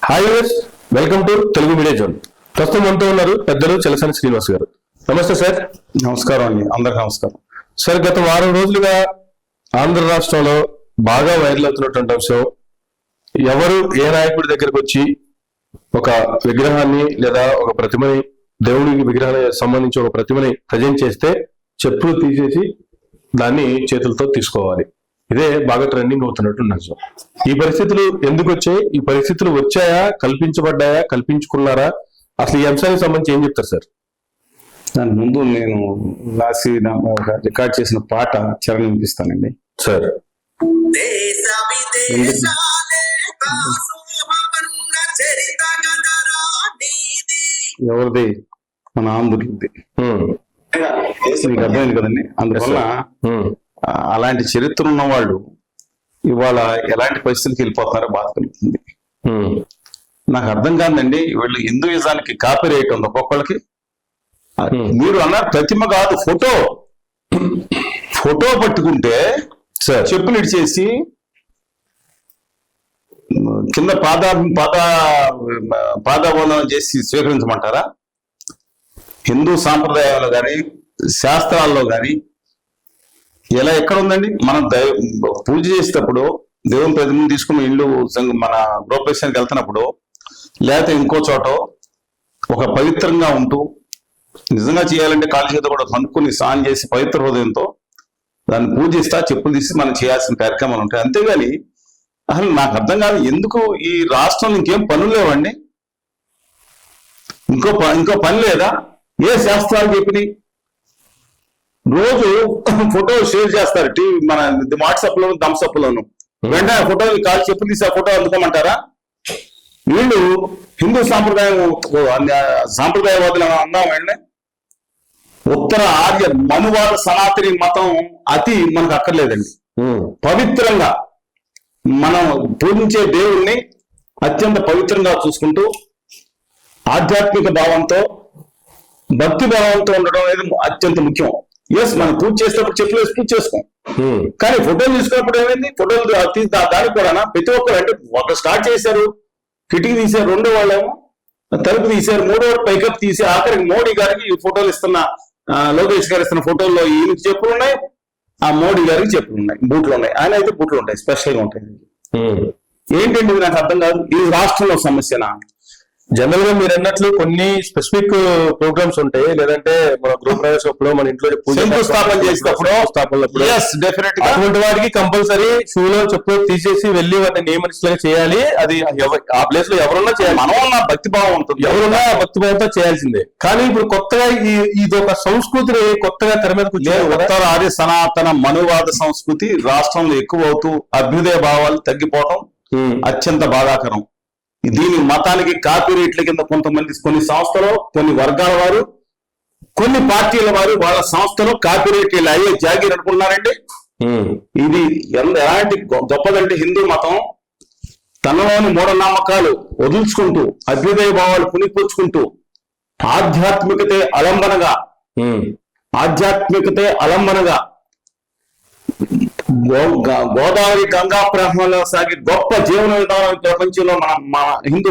Hi viewers, welcome to Telugu media zone. ప్రస్తుతం మనతో ఉన్నారు పెద్దలు చలసాని శ్రీనివాస్ గారు. నమస్తే సార్. నమస్కారం అండి, అందరికి నమస్కారం. సార్, గత వారం రోజులుగా ఆంధ్ర రాష్ట్రంలో బాగా వైరల్ అవుతున్నటువంటి అంశం, ఎవరు ఏ నాయకుడి దగ్గరకు వచ్చి ఒక విగ్రహాన్ని లేదా ఒక ప్రతిమని, దేవుడికి విగ్రహానికి సంబంధించి ఒక ప్రతిమని ప్రజెంట్ చేస్తే చెప్పులు తీసేసి దాన్ని చేతులతో తీసుకోవాలి. ఇదే బాగా ట్రెండింగ్ అవుతున్నట్టు అంశం. ఈ పరిస్థితులు ఎందుకు వచ్చాయి? ఈ పరిస్థితులు వచ్చాయా, కల్పించబడ్డాయా, కల్పించుకున్నారా? అసలు ఈ అంశానికి సంబంధించి ఏం చెప్తారు సార్? దాని ముందు నేను రికార్డ్ చేసిన పాట చరణం వినిపిస్తానండి సార్. ఎవరిది? మన ఆంధ్రులది. మీకు అర్థమైంది కదండి. అందువల్ల అలాంటి చరిత్ర ఉన్న వాళ్ళు ఇవాళ ఎలాంటి పరిస్థితులకు వెళ్ళిపోతున్నారో బాధ కలుగుతుంది. నాకు అర్థం కాదండి, వీళ్ళు హిందూయిజానికి కాపీ రైట్ ఉంది ఒక్కొక్కళ్ళకి. మీరు అన్నారు ప్రతిమ కాదు, ఫోటో పట్టుకుంటే చెప్పులు ఇడిచేసి కింద పాదాబంధనం చేసి స్వీకరించమంటారా? హిందూ సాంప్రదాయాల్లో కానీ శాస్త్రాల్లో కానీ ఎలా ఎక్కడ ఉందండి? మనం పూజ చేసేటప్పుడు దేవుని ప్రతిమను తీసుకుని ఇల్లు మన గృహప్రవేశానికి వెళ్తున్నప్పుడు లేకపోతే ఇంకో చోట ఒక పవిత్రంగా ఉంటూ నిజంగా చేయాలంటే కాళ్ళ చేత కూడా కనుక్కొని స్నానం చేసి పవిత్ర హృదయంతో దాన్ని పూజిస్తా చెప్పులు తీసి మనం చేయాల్సిన కార్యక్రమాలు ఉంటాయి. అంతేగాని అసలు నాకు అర్థం కాదు, ఎందుకు ఈ రాష్ట్రంలో ఇంకేం పనులు లేవండి? ఇంకో పని లేదా? ఏ శాస్త్రాలు చెప్పినాయి? రోజు ఫోటో షేర్ చేస్తారు టీవీ, మన వాట్సాప్ లోను, థమ్స్అప్ లోను. వెంటనే ఫోటో కాల్ చెప్పు తీసి ఆ ఫోటో అందుకోమంటారా? వీళ్ళు హిందూ సాంప్రదాయవాదులు అన్నాం వెంటనే. ఉత్తర ఆర్య మనువాద సనాతని మతం అతి మనకు అక్కర్లేదండి. పవిత్రంగా మనం పూజించే దేవుణ్ణి అత్యంత పవిత్రంగా చూసుకుంటూ ఆధ్యాత్మిక భావంతో భక్తి భావంతో ఉండడం అనేది అత్యంత ముఖ్యం. ఎస్, మనం పూజ చేసేటప్పుడు చెప్పులు వేసి పూజ చేసుకోం, కానీ ఫోటోలు తీసుకున్నప్పుడు ఏమైంది? ఫోటోలు దానికి కూడా ప్రతి ఒక్కరు అంటే ఒక స్టార్ట్ చేశారు, కిటికీ తీశారు, రెండో వాళ్ళేమో తలుపు తీశారు, మూడో పైకప్ తీసి ఆఖరికి మోడీ గారికి ఫోటోలు ఇస్తున్న లోకేష్ గారు ఇస్తున్న ఫోటోల్లో ఈయనకి చెప్పులు ఉన్నాయి, ఆ మోడీ గారికి చెప్పులు ఉన్నాయి, బూట్లు ఉన్నాయి. ఆయన అయితే బూట్లు ఉంటాయి, స్పెషల్ గా ఉంటాయి. ఏంటండి ఇది నాకు అర్థం కాదు. ఇది రాష్ట్రంలో సమస్యనా? జనరల్ గా మీరు అన్నట్లు కొన్ని స్పెసిఫిక్ ప్రోగ్రామ్స్ ఉంటాయి, లేదంటే మన గృహప్రవేశంలో మన ఇంట్లో శంకుస్థాపన చేసినప్పుడు అటువంటి వాటికి కంపల్సరీ షూలో చెప్పులు తీసేసి వెళ్ళి వాటిని నియమనిష్టంగా చేయాలి. అది ఆ ప్లేస్ లో ఎవరున్నా చేయాలి. మనం ఉన్న భక్తి భావం ఉంటుంది, ఎవరున్నా భక్తి భావంతో చేయాల్సిందే. కానీ ఇప్పుడు కొత్తగా ఇది ఒక సంస్కృతిని కొత్తగా తెర మీదకు ఉత్తర ఆర్య సనాతన మనువాద సంస్కృతి రాష్ట్రంలో ఎక్కువ అవుతూ అభ్యుదయ భావాలు తగ్గిపోవడం అత్యంత బాధాకరం. దీని మతానికి కాపీరేట్ల కింద కొంతమంది కొన్ని సంస్థలు, కొన్ని వర్గాల వారు, కొన్ని పార్టీల వారు వాళ్ళ సంస్థలో కాపీరేట్లు అయ్యే జాగీర్ అనుకుంటున్నారండి. ఇది ఎలాంటి గొప్పదంటే హిందూ మతం తనలోని మూఢనమ్మకాలు వదులుచుకుంటూ అభ్యుదయ భావాలు పునిపుచ్చుకుంటూ ఆధ్యాత్మికతే అలంబనగా గోదావరి గంగా ప్రవాహంలో సాగి గొప్ప జీవన విధానం ప్రపంచంలో మా హిందూ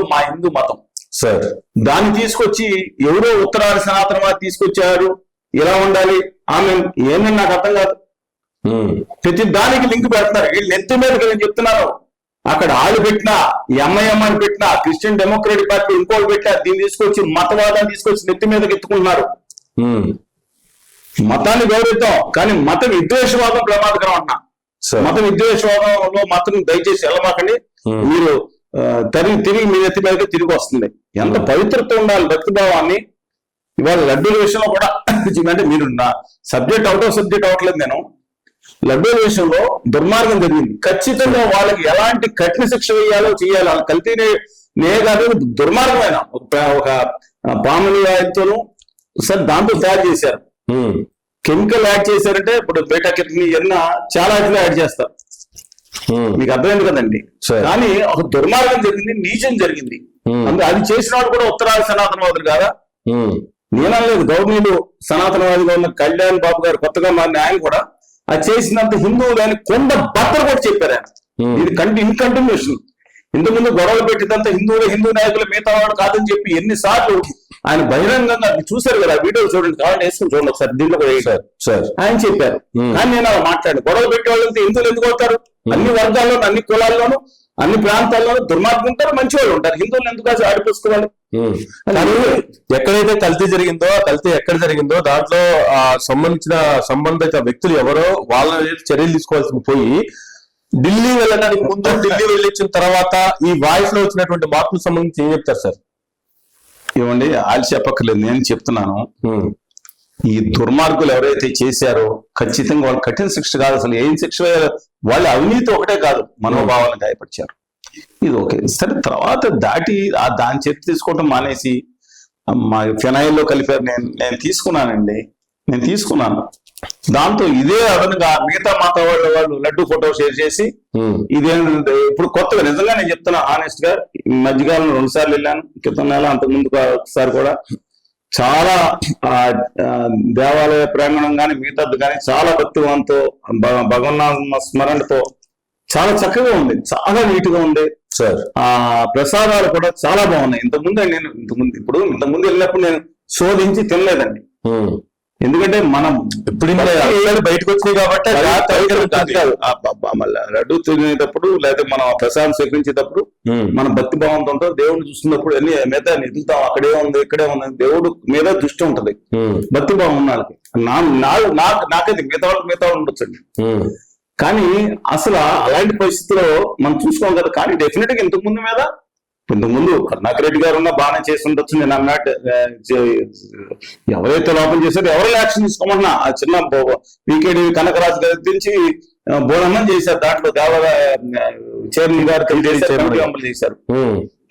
మతం సార్. దాన్ని తీసుకొచ్చి ఎవరో ఉత్తరాది సనాతనవాది తీసుకొచ్చారు, ఇలా ఉండాలి ఆమె ఏంటని నాకు అర్థం కాదు. ప్రతి దానికి లింక్ పెడతారు. వీళ్ళు నెత్తి మీదకి నేను చెప్తున్నాను, అక్కడ ఆళ్ళు పెట్టినా, ఎంఐఎం అని పెట్టినా, క్రిస్టియన్ డెమోక్రటిక్ పార్టీ ఇంకోటి పెట్టినా, దీన్ని తీసుకొచ్చి మతవాదాన్ని తీసుకొచ్చి నెత్తి మీదకి ఎత్తుకుంటున్నారు. మతాన్ని గౌరవిద్దాం, కానీ మత విద్వేషవాదం ప్రమాదకరం అన్నా. మత విద్వేషవాదంలో మాత్రం దయచేసి వెళ్ళమాకండి. మీరు తిరిగి మీ నెత్తి మీదకి తిరిగి వస్తుంది. ఎంత పవిత్రత ఉండాలి భక్తి భావాన్ని. ఇవాళ లడ్డూల విషయంలో కూడా అంటే మీరు నా సబ్జెక్ట్ అవట్లేదు. నేను లడ్డూల విషయంలో దుర్మార్గం జరిగింది. ఖచ్చితంగా వాళ్ళకి ఎలాంటి కఠిన శిక్ష వేయాలో చేయాలి. వాళ్ళ కల్తీనే కాదు, దుర్మార్గమైన ఒక పాముని వాయితోనూ సార్ దాంతో తయారు చేశారు. కెమికల్ యాడ్ చేశారంటే ఇప్పుడు బేటా కెమికల్ ఇవన్నీ చాలా యాడ్ చేస్తారు. మీకు అర్థమైంది కదండి. కానీ ఒక దుర్మార్గం జరిగింది, నీచం జరిగింది. అది చేసిన వాళ్ళు కూడా ఉత్తరాది సనాతనవాదులు కాదా? నేనలేదు, గౌరవనీయులు సనాతనవాదిగా ఉన్న కళ్యాణ్ బాబు గారు కొత్తగా మారిన ఆయన కూడా అది చేసినంత హిందువులు అని కొండ బట్టలు కూడా చెప్పారు ఆయన. ఇది ఇన్ కంటిన్యూషన్. ఇంతకుముందు గొడవలు పెట్టినంత హిందూ నాయకులు మిగతా వాడు కాదని చెప్పి ఎన్నిసార్లు ఆయన బహిరంగంగా చూశారు కదా, వీడియోలు చూడండి, కావాలంటే వేసుకుని చూడండి ఒకసారి, దీంట్లో కూడా వేసారు ఆయన చెప్పారు. కానీ నేను అలా మాట్లాడు, గొడవలు పెట్టే వాళ్ళంతా హిందువులు ఎందుకు అవుతారు? అన్ని వర్గాల్లోనూ, అన్ని కులాల్లోనూ, అన్ని ప్రాంతాల్లోనూ దుర్మార్గం ఉంటారు, మంచి వాళ్ళు ఉంటారు. హిందువులు ఎందుకు ఆడిపోసుకోవాలి? కానీ ఎక్కడైతే కల్తీ జరిగిందో, కల్తీ ఎక్కడ జరిగిందో దాంట్లో సంబంధిత వ్యక్తులు ఎవరో వాళ్ళ చర్యలు తీసుకోవాల్సింది పోయి ఢిల్లీ వెళ్ళడానికి ముందు, ఢిల్లీ వెళ్ళొచ్చిన తర్వాత ఈ వాయిస్ లో వచ్చినటువంటి మార్పులకు సంబంధించి ఏం చెప్తారు సార్? ఏమండి, వాళ్ళు చెప్పక్కర్లేదు, నేను చెప్తున్నాను. ఈ దుర్మార్గులు ఎవరైతే చేశారో ఖచ్చితంగా వాళ్ళు కఠిన శిక్ష కాదు, అసలు ఏం శిక్ష, వాళ్ళ అవినీతి ఒకటే కాదు, మనోభావాలను గాయపరిచారు. ఇది ఓకే సరే. తర్వాత దాని చేతి తీసుకోవటం మానేసి మా ఫినాయిల్లో కలిపారు. నేను తీసుకున్నాను. దాంతో ఇదే అదనంగా మిగతా మాత వాళ్ళు లడ్డు ఫోటో షేర్ చేసి ఇదేంటంటే ఇప్పుడు కొత్తగా నిజంగా నేను చెప్తున్నా ఆనెస్ట్ గా, మధ్యకాలంలో 2 సార్లు వెళ్ళాను, క్రితం నెల అంతకుముందు ఒకసారి కూడా. చాలా దేవాలయ ప్రాంగణం కానీ మిగతాది కానీ చాలా భక్తివంతో భగవన్నామ స్మరణతో చాలా చక్కగా ఉంది, చాలా నీట్ గా ఉంది సార్. ఆ ప్రసాదాలు కూడా చాలా బాగున్నాయి. ఇంతకుముందు వెళ్ళినప్పుడు నేను శోధించి తినలేదండి, ఎందుకంటే మనం బయటకు వచ్చినాయి కాబట్టి లడ్డు తినేటప్పుడు లేదా మనం ప్రసాదం స్వీకరించేటప్పుడు మన భక్తి భావంతో ఉంటాం. దేవుడిని చూస్తున్నప్పుడు అన్ని మీద నిధులుతాం, అక్కడే ఉంది ఇక్కడే ఉంది, దేవుడు మీద దృష్టి ఉంటది, భక్తి భావం ఉన్న వాళ్ళకి. నాకైతే మిగతా వాళ్ళు ఉండొచ్చండి. కానీ అసలు అలాంటి పరిస్థితిలో మనం చూసుకోం కదా. కానీ డెఫినెట్ గా ఇంతకుముందు కరుణాకర్ రెడ్డి గారు బాగానే చేసి ఉండొచ్చు. నేను అన్నట్టు ఎవరైతే లోపం చేశారో ఎవరు యాక్షన్ తీసుకోమన్నా, ఆ చిన్న పీకేడి కనకరాజు గారి నుంచి బోనమ్మని చేశారు, దాంట్లో దేవాలయ చైర్మన్ గారు కమిటీ మెంబర్లు చేశారు,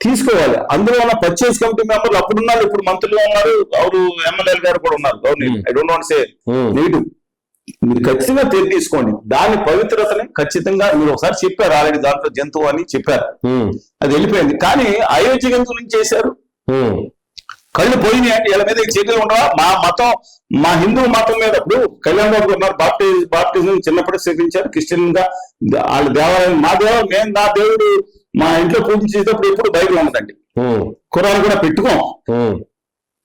తీసుకోవాలి. అందులో ఉన్న పర్చేస్ కమిటీ మెంబర్లు అప్పుడున్నారు, ఇప్పుడు మంత్రులుగా ఉన్నారు, ఎవరు ఎమ్మెల్యేలు గారు కూడా ఉన్నారు. I don't want say negative. మీరు ఖచ్చితంగా తీసుకోండి. దాని పవిత్రతని ఖచ్చితంగా మీరు ఒకసారి చెప్పారు, ఆల్రెడీ దాంట్లో జంతువు అని చెప్పారు, అది వెళ్ళిపోయింది. కానీ అయోధ్య జంతువు నుంచి చేశారు, కళ్ళు పోయినాయి అంటే వీళ్ళ మీద చర్యలు ఉండవా? మా హిందూ మతం మీద ఇప్పుడు కళ్యాణ్ బాబు ఉన్నారు, బాప్టిజం చిన్నప్పుడే స్వీకరించారు, క్రిస్టియన్ గా వాళ్ళ దేవాలయం, నా దేవుడు మా ఇంట్లో పూజ చేసేటప్పుడు ఎప్పుడు బైబిల్ ఉండదండి, ఖురాన్ కూడా పెట్టుకోం,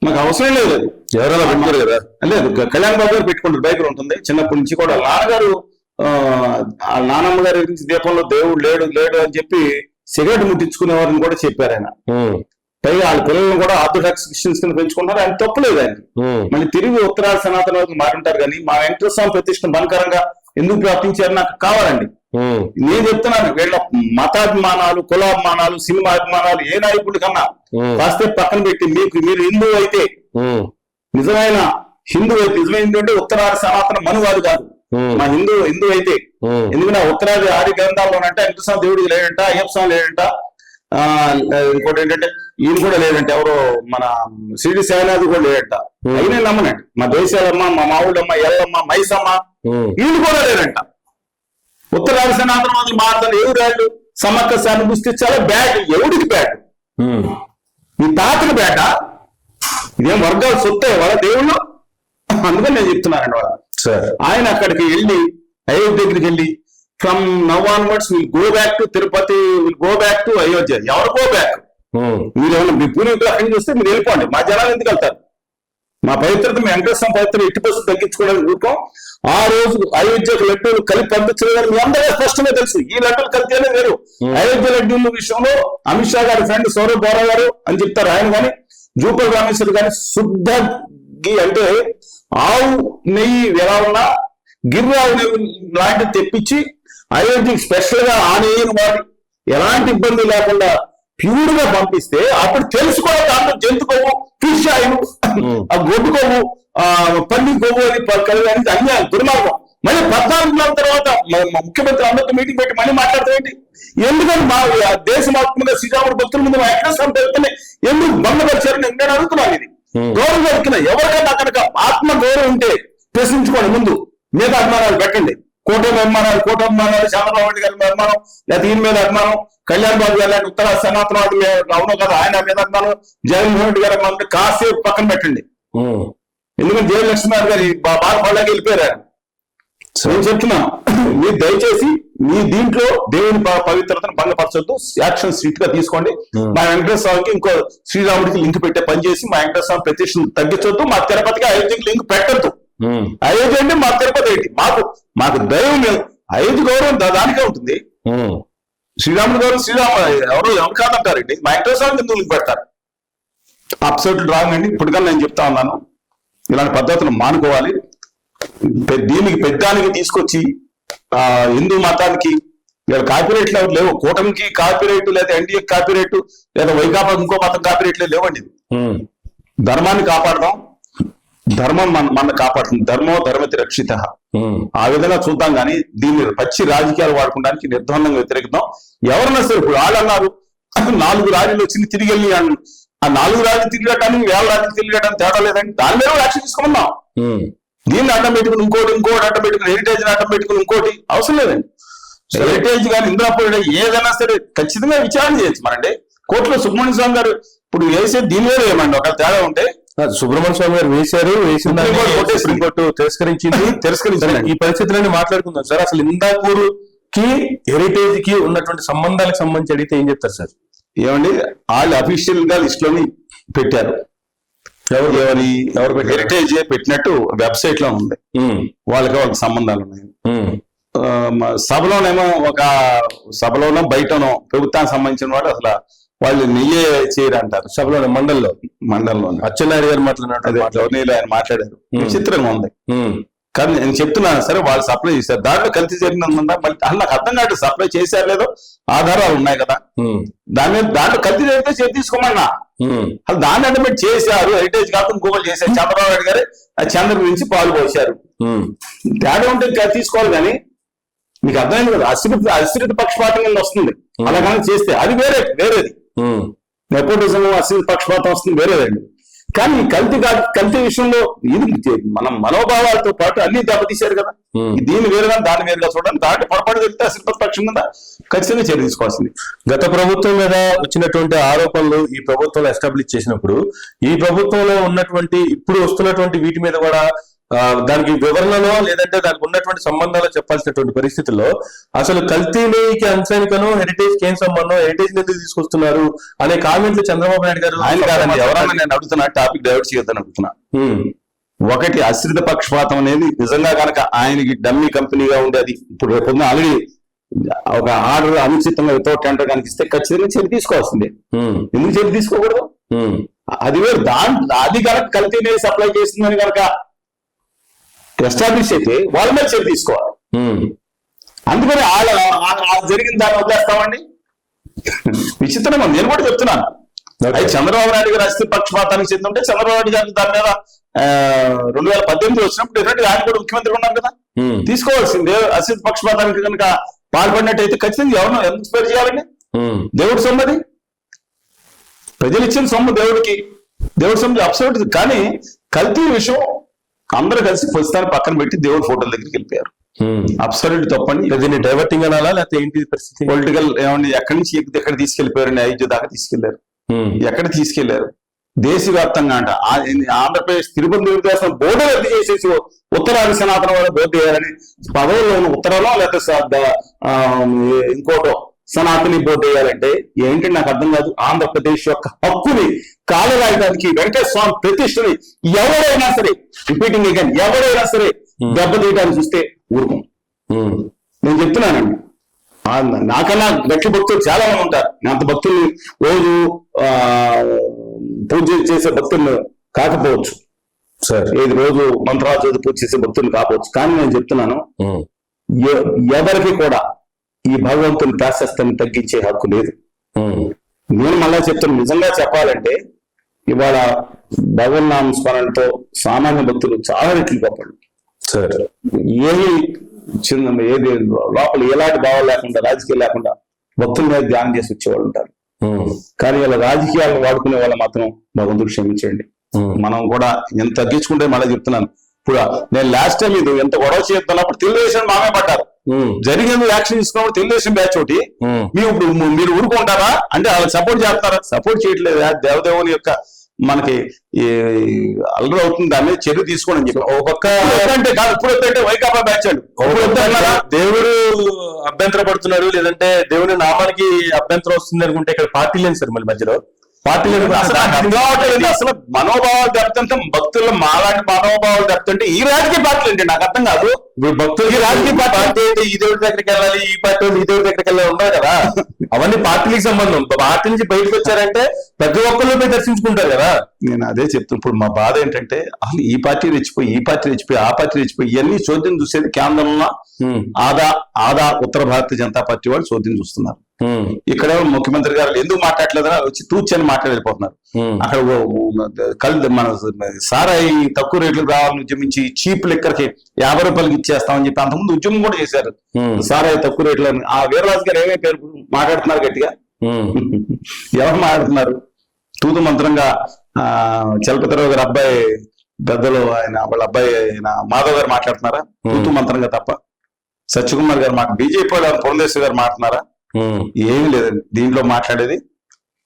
మాకు అవసరం లేదు. ఎవరైనా పెట్టుకోరు కదా? లేదు, కళ్యాణ్ బాబు గారు పెట్టుకుంటారు, బైబిల్ ఉంటుంది. చిన్నప్పటి నుంచి కూడా నాన్నగారు నానమ్మ గారి గురించి దీపంలో దేవుడు లేడు అని చెప్పి సిగరెట్ ముట్టించుకునేవారని కూడా చెప్పారు ఆయన. పైగా వాళ్ళ పిల్లలను కూడా ఆర్థోడాక్స్ క్రిస్టియన్స్ కింద పెంచుకుంటారు, ఆయన తప్పులేదు ఆయన. మళ్ళీ తిరిగి ఉత్తరాది సనాతనవాదులు మారింటారు. కానీ మా వెంకటేశ్వర స్వామి ప్రతిష్ఠ బలకరంగా ఎందుకు ప్రార్థించారు నాకు కావాలండి. నేను చెప్తున్నాను, వీళ్ళ మతాభిమానాలు, కులాభిమానాలు, సినిమా అభిమానాలు ఏ నాయకుడి కన్నా కాస్తే పక్కన పెట్టి మీరు హిందూ అయితే, నిజమైన హిందూ అంటే ఉత్తరాది సనాతన మనువాదు కాదు, మా హిందూ అయితే. ఎందుకంటే ఉత్తరాది ఆది గ్రంథాల్లోనంటే వెంకటేశ్వర దేవుడికి లేడంట, అయ్యప్ప స్వామి లేడంట, ఇంకోటి ఏంటంటే ఈయన కూడా లేదంటే ఎవరో మన శ్రీడి సేనాది కూడా లేదంట. అయినా నమ్మనండి, మా దేశాలమ్మ, మా మావుళ్ళమ్మ, ఎల్లమ్మ, మైసమ్మ వీళ్ళు కూడా లేదంట. ఉత్తరాది సనాతనవాదులు మారుతారు. ఎవరు సమక్క సానుభూతి చాలా బ్యాడ్. ఎవడికి బ్యాడ్? మీ తాతకి బ్యాట? ఇదేం వర్గాలు సొత్తే వాళ్ళ దేవుళ్ళు. అందుకని నేను చెప్తున్నానండి వాళ్ళ. ఆయన అక్కడికి వెళ్ళి అయోధ్య దగ్గరికి వెళ్ళి from now onwards will go back to Tirupati, will go back to Ayodhya. ఎవరు గో బ్యాక్? మీరు ఏమన్నా మీ పూర్వీకులు అక్కడి నుంచి వస్తే మీరు వెళ్ళిపోండి, మా జనాలు ఎందుకు వెళ్తారు? మా పవిత్రత, మీ వెంకటేశ్వర పవిత్ర 80% తగ్గించుకోవడానికి ఊరుకోం. ఆ రోజు అయోధ్యకు లడ్డూలు కలిపి పంపించలేదు, మీ అందరికీ స్పష్టంగా తెలుసు. ఈ లడ్డూలు కలిపితేనే వేరు. అయోధ్య లడ్డూల విషయంలో అమిత్ షా గారి ఫ్రెండ్ సౌరవ్ బోరా గారు అని చెప్తారు ఆయన, కానీ జూపల్ రామేశ్వర్ గాని శుద్ధ గీ అంటే ఆవు నెయ్యి ఎలా ఉన్నా గిర్రావు నెయ్యి లాంటివి తెప్పించి అయోధ్యకి స్పెషల్ గా ఆ నెయ్యిని వాడి ఎలాంటి ఇబ్బంది లేకుండా ప్యూర్ గా పంపిస్తే అప్పుడు తెలుసుకోవాలి దాంట్లో జంతు కొవ్వు, ఫిష్ ఆయిల్, ఆ గొడ్డు కొవ్వు, పంది కొవ్వు అని అన్యాయం, దుర్మార్గం. మళ్ళీ 14 నెలల తర్వాత ముఖ్యమంత్రి అందరితో మీటింగ్ పెట్టి మళ్ళీ మాట్లాడతామేంటి? ఎందుకని మా దేశమాత్మగా శ్రీరాముడు భక్తుల ముందు మా వెంకటేశ్వర భక్తుల్ని ఎందుకు బంధపరిచారని నేను అడుగుతున్నాను. ఇది గౌరవం దొరికిన ఎవరికైనా అక్కడ ఆత్మ గౌరవం ఉంటే ప్రశ్నించుకోండి. ముందు మీద అభిమానాలు పెట్టండి, కోటమి అభిమానాలు, చంద్రబాబు నాయుడు గారి అభిమానం, లేదా ఈయన మీద అభిమానం, కళ్యాణ్ బాబు గారు ఉత్తర సనాతనవాడు అవును కదా ఆయన మీద అభిమానం, జగన్మోహన్ రెడ్డి గారి అభిమానం కాసేపు పక్కన పెట్టండి. ఎందుకంటే జయలక్ష్మి గారు బాగా పళ్ళకి వెళ్ళిపోయారు. నేను చెప్తున్నాను, మీరు దయచేసి మీ దీంట్లో దేవుని పవిత్రతను భంగపరచొద్దు, యాక్షన్ స్ట్రిక్ట్ గా తీసుకోండి. మా వెంకటేశ్వర స్వామికి ఇంకో శ్రీరాముడికి లింక్ పెట్టే పని చేసి మా వెంకటేశ్వర స్వామి ప్రతిష్టను తగ్గించొద్దు, మా తిరుపతికి అయోధ్యకి లింక్ పెట్టద్దు. అయోధ్య అంటే మా తిరుపతి ఏంటి, మాకు దైవం అయోధ్య గౌరవం దానికే ఉంటుంది. శ్రీరాముడి గౌరవం ఎవరు కాదంటారండి, మా వెంకటేశ్వర స్వామికి ఎందుకు లింక్ పెడతారు? అబ్సల్యూట్ రాంగ్ అండి. ఇప్పటికన్నా నేను చెప్తా ఉన్నాను, ఇలాంటి పద్ధతులు మానుకోవాలి. దీనికి పెద్దానికి తీసుకొచ్చి హిందూ మతానికి కాపీరైట్లు ఎవరు లేవు. కూటమికి కాపీరైట్, లేదా ఎన్డీఏ కాపీరైట్, లేదా వైకాపా ఇంకో మతం కాపీరైట్లే లేవండి. ధర్మాన్ని కాపాడదాం, ధర్మం మన కాపాడుతుంది. ధర్మో ధర్మతి రక్షిత. ఆ విధంగా చూద్దాం, కానీ దీన్ని పచ్చి రాజకీయాలు వాడుకోవడానికి నిర్ధారణంగా వ్యతిరేకిద్దాం. ఎవరన్నా సరే, ఇప్పుడు వాళ్ళు అన్నారు 4 ర్యాలీలు వచ్చింది తిరిగి వెళ్ళి, ఆ 4 ర్యాలీలు తిరిగటానికి 1000 ర్యాలీలు తిరిగటానికి తేడా లేదండి. దాని మీద యాక్షన్ తీసుకున్నాం. దీన్ని అడ్డం పెట్టుకుని ఇంకోటి అడ్డం పెట్టుకుని, హెరిటేజ్ అడ్డం పెట్టుకుని ఇంకోటి అవసరం లేదండి. హెరిటేజ్ కానీ ఇంద్రాపూర్ ఏదైనా సరే ఖచ్చితంగా విచారణ చేయొచ్చు. మనండి కోర్టులో సుబ్రహ్మణ్య స్వామి గారు ఇప్పుడు వేసే దీని మీద ఏమండి ఒక తేడా ఉంటే, సుబ్రహ్మణ్య స్వామి గారు వేసిన సుప్రీంకోర్టు తిరస్కరించింది. ఈ పరిస్థితులన్నీ మాట్లాడుకుందాం సార్. అసలు ఇందాపూర్ కి హెరిటేజ్ కి ఉన్నటువంటి సంబంధాలకు సంబంధించి అడిగితే ఏం చెప్తారు సార్? ఏమండి, వాళ్ళు అఫీషియల్ గా లిస్ట్ లోని పెట్టారు. ఎవరు హెరిటేజ్ పెట్టినట్టు వెబ్సైట్ లో ఉంది. వాళ్ళకి సంబంధాలు ఉన్నాయి. సభలోనో బయటనో ప్రభుత్వానికి సంబంధించిన వాడు అసలు వాళ్ళు నెయ్యే చేయరంటారు. సభలో మండలంలో అచ్చెన్నాయుడు గారు మాట్లాడారు. ఆయన మాట్లాడారు. విచిత్రంగా ఉంది. కానీ నేను చెప్తున్నాను సరే, వాళ్ళు సప్లై చేశారు. దాంట్లో కల్తీ జరిగినందుందా మళ్ళీ నాకు అర్థం కాదు. సప్లై చేశారు లేదో ఆధారాలు ఉన్నాయి కదా, దాంట్లో కల్తీ జరిగితే చేతి తీసుకోమన్నా. అసలు దాన్ని అడ్డబెట్టి చేశారు. హెరిటేజ్ కాకుండా ఇంకొకరు చేశారు. చంద్రబాబు నాయుడు గారు ఆ చంద్ర గురించి పాలు పోశారు. తేడా ఉంటే తీసుకోవాలి, కానీ మీకు అర్థమైంది కదా, అశ్రిత పక్షపాతం కింద వస్తుంది. అలా కానీ చేస్తే అది వేరేది. నెపోటిజం, అశ్రిత పక్షపాతం వస్తుంది, వేరేదండి. కానీ కల్తీ విషయంలో ఇది మనం మనోభావాలతో పాటు అన్ని దెబ్బతీశారు కదా. దీన్ని వేరుగా దాన్ని వేరుగా చూడండి. దాంట్లో పొరపాటు జరిగితే అశ్రిత పక్షం మీద ఖచ్చితంగా చర్య తీసుకోవాల్సింది. గత ప్రభుత్వం మీద వచ్చినటువంటి ఆరోపణలు ఈ ప్రభుత్వంలో ఎస్టాబ్లిష్ చేసినప్పుడు, ఈ ప్రభుత్వంలో ఉన్నటువంటి ఇప్పుడు వస్తున్నటువంటి వీటి మీద కూడా దానికి వివరణలో లేదంటే దానికి ఉన్నటువంటి సంబంధాలు చెప్పాల్సినటువంటి పరిస్థితుల్లో అసలు కల్తీకి అంశానికను హెరిటేజ్ కి ఏం సంబంధం, హెరిటేజ్ ఎందుకు తీసుకొస్తున్నారు అనే కామెంట్లు చంద్రబాబు నాయుడు గారు ఆయన కాదండి. ఎవరన్నా నేను అడుగుతున్నా, టాపిక్ డైవర్ట్ చేయొద్దని అడుగుతున్నా. ఒకటి, అశ్రిత పక్షపాతం అనేది నిజంగా కనుక ఆయనకి డమ్మీ కంపెనీగా ఉండేది. ఇప్పుడు రేపు ఆల్రెడీ ఒక ఆర్డర్ అనుచితంగా వితౌట్ టెండర్ కనిపిస్తే ఖచ్చితంగా చర్య తీసుకోవాల్సిందే. ఎందుకు చర్య తీసుకోకూడదు? అది వేరు. అది కనుక కల్తీ సప్లై చేస్తుందని కనుక ఎస్టాబ్లిష్ అయితే వాళ్ళ మీద చర్య తీసుకోవాలి. అందుకని జరిగిన దాన్ని వదిలేస్తామండి. విచిత్రంగా నేను కూడా చెప్తున్నాను. అయితే చంద్రబాబు నాయుడు గారు అశ్రిత పక్షపాతానికి చెందుంటే చంద్రబాబు నాయుడు గారు దాని మీద 2018 వచ్చినప్పుడు డెఫినెట్ ఆయన కూడా ముఖ్యమంత్రి ఉన్నారు కదా, తీసుకోవాల్సిందే. అశ్రిత పక్షపాతానికి కనుక పాల్పడినట్టయితే ఖచ్చితంగా ఎవరినో ఎంత స్పేర్ చేయాలండి? దేవుడి సొమ్మది, ప్రజలు ఇచ్చిన సొమ్ము దేవుడి సొమ్ము అబ్సల్యూట్. కానీ కల్తీ విషయం అందరూ కలిసి పుస్తకాన్ని పక్కన పెట్టి దేవుడి ఫోటోల దగ్గరికి వెళ్ళిపోయారు. అబ్సల్యూట్ తప్పండి. దీన్ని డైవర్టింగ్ అనాలా లేకపోతే ఏంటి పరిస్థితి? పొలిటికల్ ఏమండి, ఎక్కడి నుంచి ఎక్కడ తీసుకెళ్లిపోయారండి? అయోధ్య దాకా తీసుకెళ్లారు. ఎక్కడ తీసుకెళ్లారు? దేశవ్యాప్తంగా అంట ఆంధ్రప్రదేశ్ తిరుపతి దేవస్థానం బోర్డు రద్దు చేసేసి ఉత్తరాది సనాతన వాళ్ళు బోర్డు చేయాలని పదవుల్లో ఉన్న ఉత్తరాలో లేకపోతే ఇంకోటో సనాతని బోర్డు వేయాలంటే ఏంటంటే నాకు అర్థం కాదు. ఆంధ్రప్రదేశ్ యొక్క హక్కుని కాలరాయడానికి వెంకటేశ్వర స్వామి ప్రతిష్టని ఎవరైనా సరే, రిపీటింగ్ అగైన్, ఎవరైనా సరే దెబ్బతీయడానికి చూస్తే ఊరుకోం. నేను చెప్తున్నానండి, నాకన్నా గట్టి భక్తులు చాలా మంది ఉంటారు. అంత భక్తులు రోజు పూజ చేసే భక్తులు కాకపోవచ్చు సార్, ఏది రోజు మంత్రాలు పూజ చేసే భక్తులు కాకపోవచ్చు. కానీ నేను చెప్తున్నాను, ఎవరికి కూడా ఈ భగవంతుని ప్రాశస్త్యాన్ని తగ్గించే హక్కు లేదు. నేను మళ్ళా చెప్తాను, నిజంగా చెప్పాలంటే ఇవాళ భగవన్నామ స్మరణతో సామాన్య భక్తులు చాలా రెట్లు గొప్పలు సార్. ఏది లోపల ఎలాంటి భావాలు లేకుండా, రాజకీయాలు లేకుండా భక్తుల మీద ధ్యానం చేసి వచ్చేవాళ్ళు ఉంటారు. కానీ వాళ్ళ రాజకీయాలను వాడుకునే వాళ్ళు మాత్రం భగవంతుడు క్షమించండి. మనం కూడా ఎంత తగ్గించుకుంటే మళ్ళీ చెప్తున్నాను. ఇప్పుడు నేను లాస్ట్ టైం ఇది ఎంత గొడవ చేస్తున్నప్పుడు తెలుగుదేశం మామే పడ్డారు. జరిగింది యాక్షన్ తీసుకున్నప్పుడు తెలుగుదేశం బ్యాచ్ ఒకటి మీరు ఊరుకుంటారా అంటే వాళ్ళకి సపోర్ట్ చేస్తారా? సపోర్ట్ చేయట్లేదు. దేవదేవుని యొక్క మనకి అల్లరి అవుతుంది, దాని మీద చర్య తీసుకోండి అని చెప్పి. ఒక్కొక్క అంటే కాదు, ఇప్పుడు వద్దంటే వైకాపా బ్యాచ్ అండి. దేవుడు అభ్యంతర పడుతున్నారు, లేదంటే దేవుని నామానికి అభ్యంతరం వస్తుంది అనుకుంటే ఇక్కడ పార్టీ లేదు సార్. మళ్ళీ మధ్యలో పార్టీ అసలు మనోభావాలు దెబ్బతింటే భక్తుల్లో మాలాంటి మనోభావాలు దెబ్బతింటే ఈ రాజకీయ పార్టీలు ఏంటి నాకు అర్థం కాదు. భక్తులకి రాజకీయ పార్టీ అంటే ఈ దేవుడి దగ్గరికి వెళ్ళాలి, ఈ పార్టీ ఈ దేవుడి దగ్గరికి వెళ్ళాలి ఉండదు కదా. అవన్నీ పార్టీలకు సంబంధం. పార్టీ నుంచి బయటకు వచ్చారంటే ప్రతి ఒక్కళ్ళు పోయి దర్శించుకుంటారు కదా. నేను అదే చెప్తాను. ఇప్పుడు మా బాధ ఏంటంటే అసలు ఈ పార్టీ రెచ్చిపోయి, ఈ పార్టీ రెచ్చిపోయి, ఆ పార్టీ రెచ్చిపోయి ఇవన్నీ చోద్యం చూసేది కేంద్రంలో ఆదా ఉత్తర భారతీయ జనతా పార్టీ వాళ్ళు చోద్యం చూస్తున్నారు. ఇక్కడ ముఖ్యమంత్రి గారు ఎందుకు మాట్లాడలేదని వచ్చి తూచని మాట్లాడిపోతున్నారు. అక్కడ మన సారాయి తక్కువ రేట్లకు రావాలని ఉద్యమించి చీప్ లెక్కర్కి 50 రూపాయలకి ఇచ్చేస్తామని చెప్పి అంతకుముందు ఉద్యమం కూడా చేశారు. సారాయి తక్కువ రేట్లని ఆ వీరరాజు గారు ఏమేమి పేరు మాట్లాడుతున్నారు గట్టిగా. ఎవరు మాట్లాడుతున్నారు? తూతు మంత్రంగా చలపతిరావు గారు అబ్బాయి పెద్దలు వాళ్ళ అబ్బాయి మాధవ్ గారు మాట్లాడుతున్నారా? తూతు మంత్రంగా తప్ప. సత్యకుమార్ గారు బీజేపీ పురంధేశ్వరి గారు మాట్లాడుతున్నారా? ఏమీ లేదండి దీంట్లో మాట్లాడేది.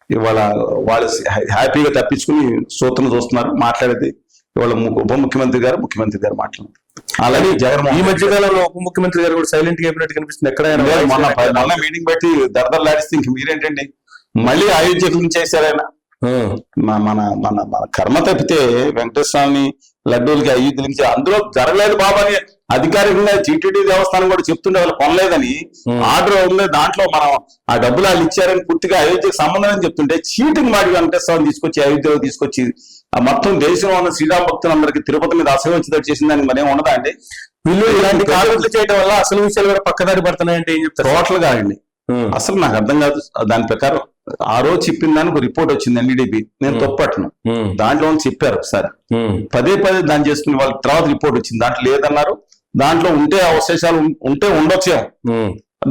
ఇవాళ వాళ్ళు హ్యాపీగా తప్పించుకుని సూత్రం చూస్తున్నారు. మాట్లాడేది ఇవాళ ఉప ముఖ్యమంత్రి గారు మాట్లాడుతున్నారు. అలాగే జగన్మోహన్ ఈ మధ్య కాలంలో ఉప ముఖ్యమంత్రి గారు కూడా సైలెంట్ గా అయినట్టు కనిపిస్తుంది. ఎక్కడైనా మొన్న మీటింగ్ పెట్టి దర్దర్లాడిస్తే ఇంక మీరేంటండి మళ్ళీ అయోధ్య గురించి చేశారు ఆయన. మన మన మన కర్మ తప్పితే వెంకటేశ్వరాన్ని లడ్డూలకి అయోధ్య నుంచి అందులో జరగలేదు బాబు అని అధికారికంగా టీటీడీ దేవస్థానం కూడా చెప్తుండే వాళ్ళు కొనలేదని ఆర్డర్ ఉంది. దాంట్లో మనం ఆ డబ్బులు వాళ్ళు ఇచ్చారని పూర్తిగా అయోధ్యకు సంబంధం అని చెప్తుంటే చీటింగ్ మాడి వెంకటేశ్వరం తీసుకొచ్చి అయోధ్యలో తీసుకొచ్చి ఆ మొత్తం దేశంలో ఉన్న శ్రీరామ భక్తులందరికీ తిరుపతి మీద అసలు వచ్చేటట్టు చేసిందని మరేం ఉండదా అండి? వీళ్ళు ఇలాంటి కామెంట్లు చేయడం వల్ల అసలు విషయాలు కూడా పక్కదారి పడుతున్నాయంటే ఏం చెప్తారు? టోటల్ గా అండి అసలు నాకు అర్థం కాదు. దాని ప్రకారం ఆ రోజు చెప్పిన దానికి రిపోర్ట్ వచ్చింది ఎన్డీడీపీ. నేను తప్పట్ను దాంట్లో చెప్పారు ఒకసారి పదే దాన్ని చేసుకుని వాళ్ళ తర్వాత రిపోర్ట్ వచ్చింది. దాంట్లో లేదన్నారు. దాంట్లో ఉంటే అవశేషాలు ఉంటే ఉండొచ్చేమో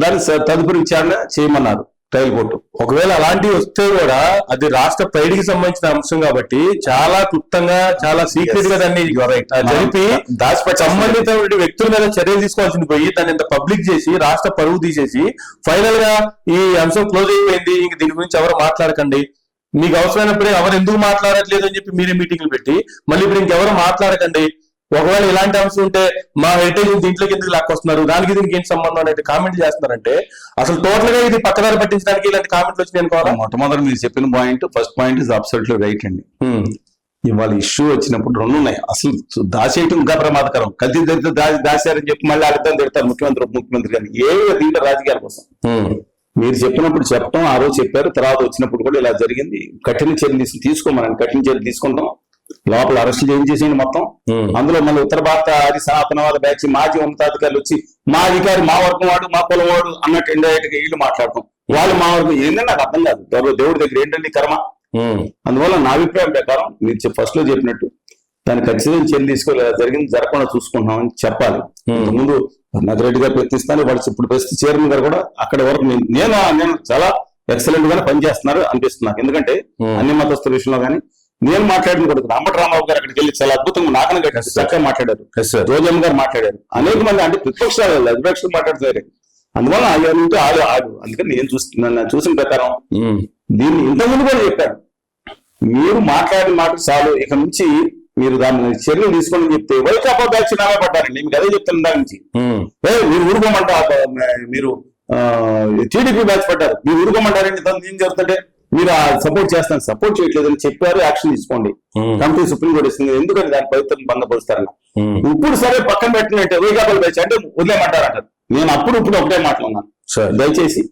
దాన్ని తదుపరి విచారణ చేయమన్నారు ట్రయల్ కోర్టు. ఒకవేళ అలాంటివి వస్తే కూడా అది రాష్ట్ర ప్రైడ్కి సంబంధించిన అంశం కాబట్టి చాలా క్లుప్తంగా చాలా సీక్రెట్ గా దాన్ని జరిపి సంబంధిత వ్యక్తుల మీద చర్యలు తీసుకోవాల్సింది పోయి దాన్ని ఇంత పబ్లిక్ చేసి రాష్ట్ర పరువు తీసేసి ఫైనల్ గా ఈ అంశం క్లోజ్ అయిపోయింది, ఇంక దీని గురించి ఎవరు మాట్లాడకండి, మీకు అవసరమైనప్పుడే ఎవరు ఎందుకు మాట్లాడట్లేదు అని చెప్పి మీరే మీటింగ్లు పెట్టి మళ్ళీ ఇప్పుడు ఇంకెవరు మాట్లాడకండి, ఒకవేళ ఇలాంటి అంశం ఉంటే మా హెరిటేజ్ దీంట్లోకి ఎందుకు లాక్కొస్తున్నారు, దానికి దీనికి ఏంటి సంబంధం అనేది కామెంట్ చేస్తున్నారంటే అసలు టోటల్ గా ఇది పక్కదారి పట్టించడానికి ఇలాంటి కామెంట్లు వచ్చి అనుకోవాలి. మొట్టమొదటి మీరు చెప్పిన point first point is absolutely right అండి. ఇవాళ ఇష్యూ వచ్చినప్పుడు రెండు ఉన్నాయి. అసలు దాచేయటం ఇంకా ప్రమాదకరం. కల్తీ దాచారని చెప్పి మళ్ళీ అర్థం తిడతారు ముఖ్యమంత్రి ఉప ముఖ్యమంత్రి గారిని. దీంట్లో రాజకీయాల కోసం మీరు చెప్పినప్పుడు చెప్పడం ఆ రోజు చెప్పారు. తర్వాత వచ్చినప్పుడు కూడా ఇలా జరిగింది. కఠిన చర్యలు తీసుకోమని కఠిన చర్యలు తీసుకుంటాం. లోపల అరెస్ట్ చేసేయండి మొత్తం. అందులో మళ్ళీ ఉత్తర భారత ఆది సనాతనవాద బ్యాచ్ మాజీ ఉన్నతాధికారులు వచ్చి మా అధికారి మా వర్గం వాడు మా కులం వాడు అన్నట్టు ఇండైరెక్ట్ గా వీళ్ళు మాట్లాడటం. వాళ్ళు మా వర్గం ఏంటంటే నాకు అర్థం కాదు. దేవుడి దగ్గర ఏంటండి కర్మ. అందువల్ల నా అభిప్రాయం ప్రకారం మీరు ఫస్ట్ లో చెప్పినట్టు దాన్ని ఖచ్చితంగా చర్యలు తీసుకోవాలి. జరిగింది జరగకుండా చూసుకుంటున్నామని చెప్పాలి. ముందు నదిరెడ్డి గారు ప్రయత్నిస్తాను. వాళ్ళు ఇప్పుడు ప్రస్తుత చైర్మన్ గారు కూడా అక్కడి వరకు నేను చాలా ఎక్సలెంట్ గానే పనిచేస్తున్నారు అనిపిస్తున్నారు. ఎందుకంటే అన్ని మతస్థుల విషయంలో కానీ నేను మాట్లాడిన కూడా రామరావు గారు అక్కడికి వెళ్ళి చాలా అద్భుతంగా నాకన చక్కగా మాట్లాడారు. రోజమ్మ గారు మాట్లాడారు. అనేక మంది అంటే ప్రతిపక్షాలు అధిపక్షులు మాట్లాడుతున్నారు. అందువల్ల ఉంటే ఆడు అందుకని నేను చూసిన ప్రకారం దీన్ని ఇంతకుముందు కూడా చెప్పారు. మీరు మాట్లాడిన మాట చాలు, ఇక నుంచి మీరు దాన్ని చర్యలు తీసుకోండి చెప్తే వైకాపా బ్యాచ్ నామే పడ్డారండి. మీకు అదే చెప్తాను. దాని నుంచి మీరు ఊరుకోమంటారు, మీరు టీడీపీ బ్యాచ్ పడ్డారు, మీరు ఊరుకోమంటారండి. దాన్ని ఏం జరుగుతుంటే మీరు సపోర్ట్ చేస్తాను, సపోర్ట్ చేయట్లేదని చెప్పారు. యాక్షన్ తీసుకోండి. కమిటీ సుప్రీంకోర్టు ఇస్తుంది. ఎందుకంటే దాని పవిత్రను భంగపరుస్తారన్న. ఇప్పుడు సరే పక్కన పెట్టినట్టే వైకాపా బ్యాచ్ అంటే వదిలేమంటారంటారు. నేను అప్పుడు ఒకటే మాట్లాడున్నాను. దయచేసి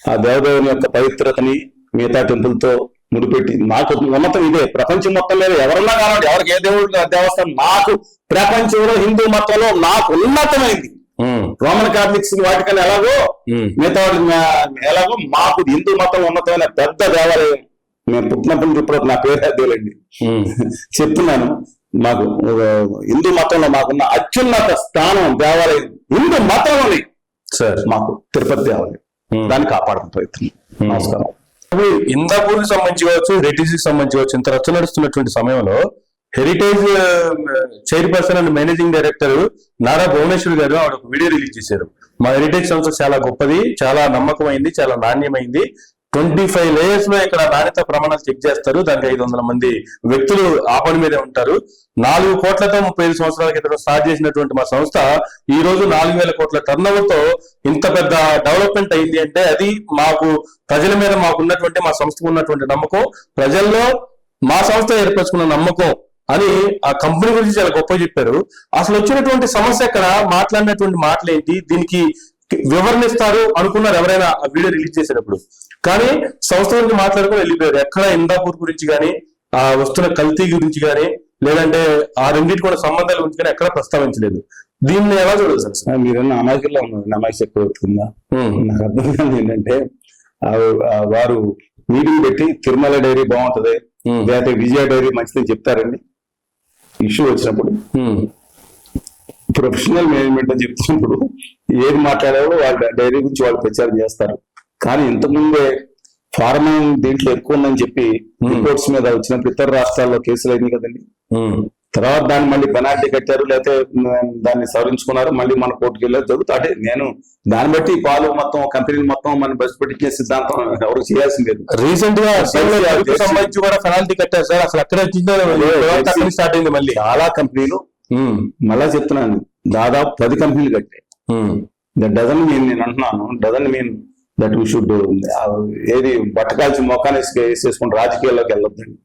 ఆ దేవదేవుని యొక్క పవిత్రతని మిగతా టెంపుల్తో ముడిపెట్టి మాకు ఉన్నతం ఇదే. ప్రపంచం మొత్తం మీద ఎవరన్నా కానివ్వండి, ఎవరికి ఏ దేవుడు దేవస్థానం, నాకు ప్రపంచంలో హిందూ మతంలో నాకు ఉన్నతమైంది. రోమన్ కాథలిక్స్ వాటికన్నా ఎలాగో మిగతా ఎలాగో మాకు హిందూ మతం ఉన్నతమైన పెద్ద దేవాలయం. మేము పుట్టినప్పటి నుంచి ఇప్పుడు నా పేరు దేవులండి చెప్తున్నాను. మాకు హిందూ మతంలో మాకున్న అత్యున్నత స్థానం దేవాలయం హిందూ మతంలోని మాకు తిరుపతి దేవాలయం. దాన్ని కాపాడడం ప్రయత్నం. నమస్కారం. ఇందాపూర్కి సంబంధించి కావచ్చు, హెరిటేజ్కి సంబంధించి కావచ్చు, ఇంత రచ్చ నడుస్తున్నటువంటి సమయంలో heritage chairperson and managing director Nara Bhuvaneshwar గారు ఆవిడ ఒక వీడియో రిలీజ్ చేశారు. మా హెరిటేజ్ సంస్థ చాలా గొప్పది, చాలా నమ్మకమైంది, చాలా నాణ్యమైంది, 25 లేయర్స్ లో ఇక్కడ నాణ్యత ప్రమాణాలు చెక్ చేస్తారు. దానికి 500 మంది వ్యక్తులు ఆ పని మీదే ఉంటారు. 4 కోట్లతో 35 సంవత్సరాల క్రితం స్టార్ట్ చేసినటువంటి మా సంస్థ ఈ రోజు 4,000 కోట్ల టర్నోవర్ తో ఇంత పెద్ద డెవలప్మెంట్ అయింది అంటే అది మాకు ప్రజల మీద మాకున్నటువంటి మా సంస్థకు ఉన్నటువంటి నమ్మకం, ప్రజల్లో మా సంస్థ ఏర్పరచుకున్న నమ్మకం అని ఆ కంపెనీ గురించి చాలా గొప్ప చెప్పారు. అసలు వచ్చినటువంటి సమస్య ఎక్కడ, మాట్లాడినటువంటి మాటలు ఏంటి, దీనికి వివరణిస్తారు అనుకున్నారు ఎవరైనా ఆ వీడియో రిలీజ్ చేసేటప్పుడు. కానీ సంస్థ గురించి మాట్లాడుకుని వెళ్ళిపోయారు. ఎక్కడ ఇందాపూర్ గురించి కానీ ఆ వస్తున్న కల్తీ గురించి కానీ లేదంటే ఆ రెండింటి కూడా సంబంధాల గురించి కానీ ఎక్కడ ప్రస్తావించలేదు. దీన్ని ఎలా చూడదు సార్? మీరన్నా అమాయకుల్లో ఉన్నారు, నమాయిష్ ఎక్కువ అవుతుందా? నాకు అర్థం కాదు ఏంటంటే వారు మీటింగ్ పెట్టి తిరుమల డైరీ బాగుంటది లేకపోతే విజయ డైరీ మంచిదని చెప్తారండి. ఇష్యూ వచ్చినప్పుడు ప్రొఫెషనల్ మేనేజ్మెంట్ అని చెప్తున్నప్పుడు ఏది మాట్లాడారో వాళ్ళ డైరీ గురించి వాళ్ళు ప్రచారం చేస్తారు. కానీ ఇంతకుముందే ఫార్మన్ దీంట్లో ఎక్కువ ఉందని చెప్పి రిపోర్ట్స్ మీద వచ్చినప్పుడు ఇతర రాష్ట్రాల్లో కేసులు అయినాయి కదండి. తర్వాత దాన్ని మళ్ళీ పెనాల్టీ కట్టారు, లేకపోతే దాన్ని సవరించుకున్నారు, మళ్ళీ మన కోర్టుకు వెళ్ళారు జరుగుతుంది. అంటే నేను దాన్ని బట్టి పాలు మొత్తం కంపెనీలు మొత్తం మనం బస్ పెట్టించే సిద్ధాంతం ఎవరు చేయాల్సింది లేదు. రీసెంట్ గా సంబంధించి కూడా పెనాల్టీ కట్టారు సార్. అసలు అక్కడ స్టార్ట్ అయింది మళ్ళీ చాలా కంపెనీలు. మళ్ళా చెప్తున్నాను, దాదాపు 10 కంపెనీలు కట్టాయి. దట్ డజన్ మీన్, నేను అంటున్నాను, doesn't mean that we should ఏది బట్టకాల్చి మొక్కాన్ని వేసేసుకుంటే రాజకీయాల్లోకి వెళ్ళొద్దండి.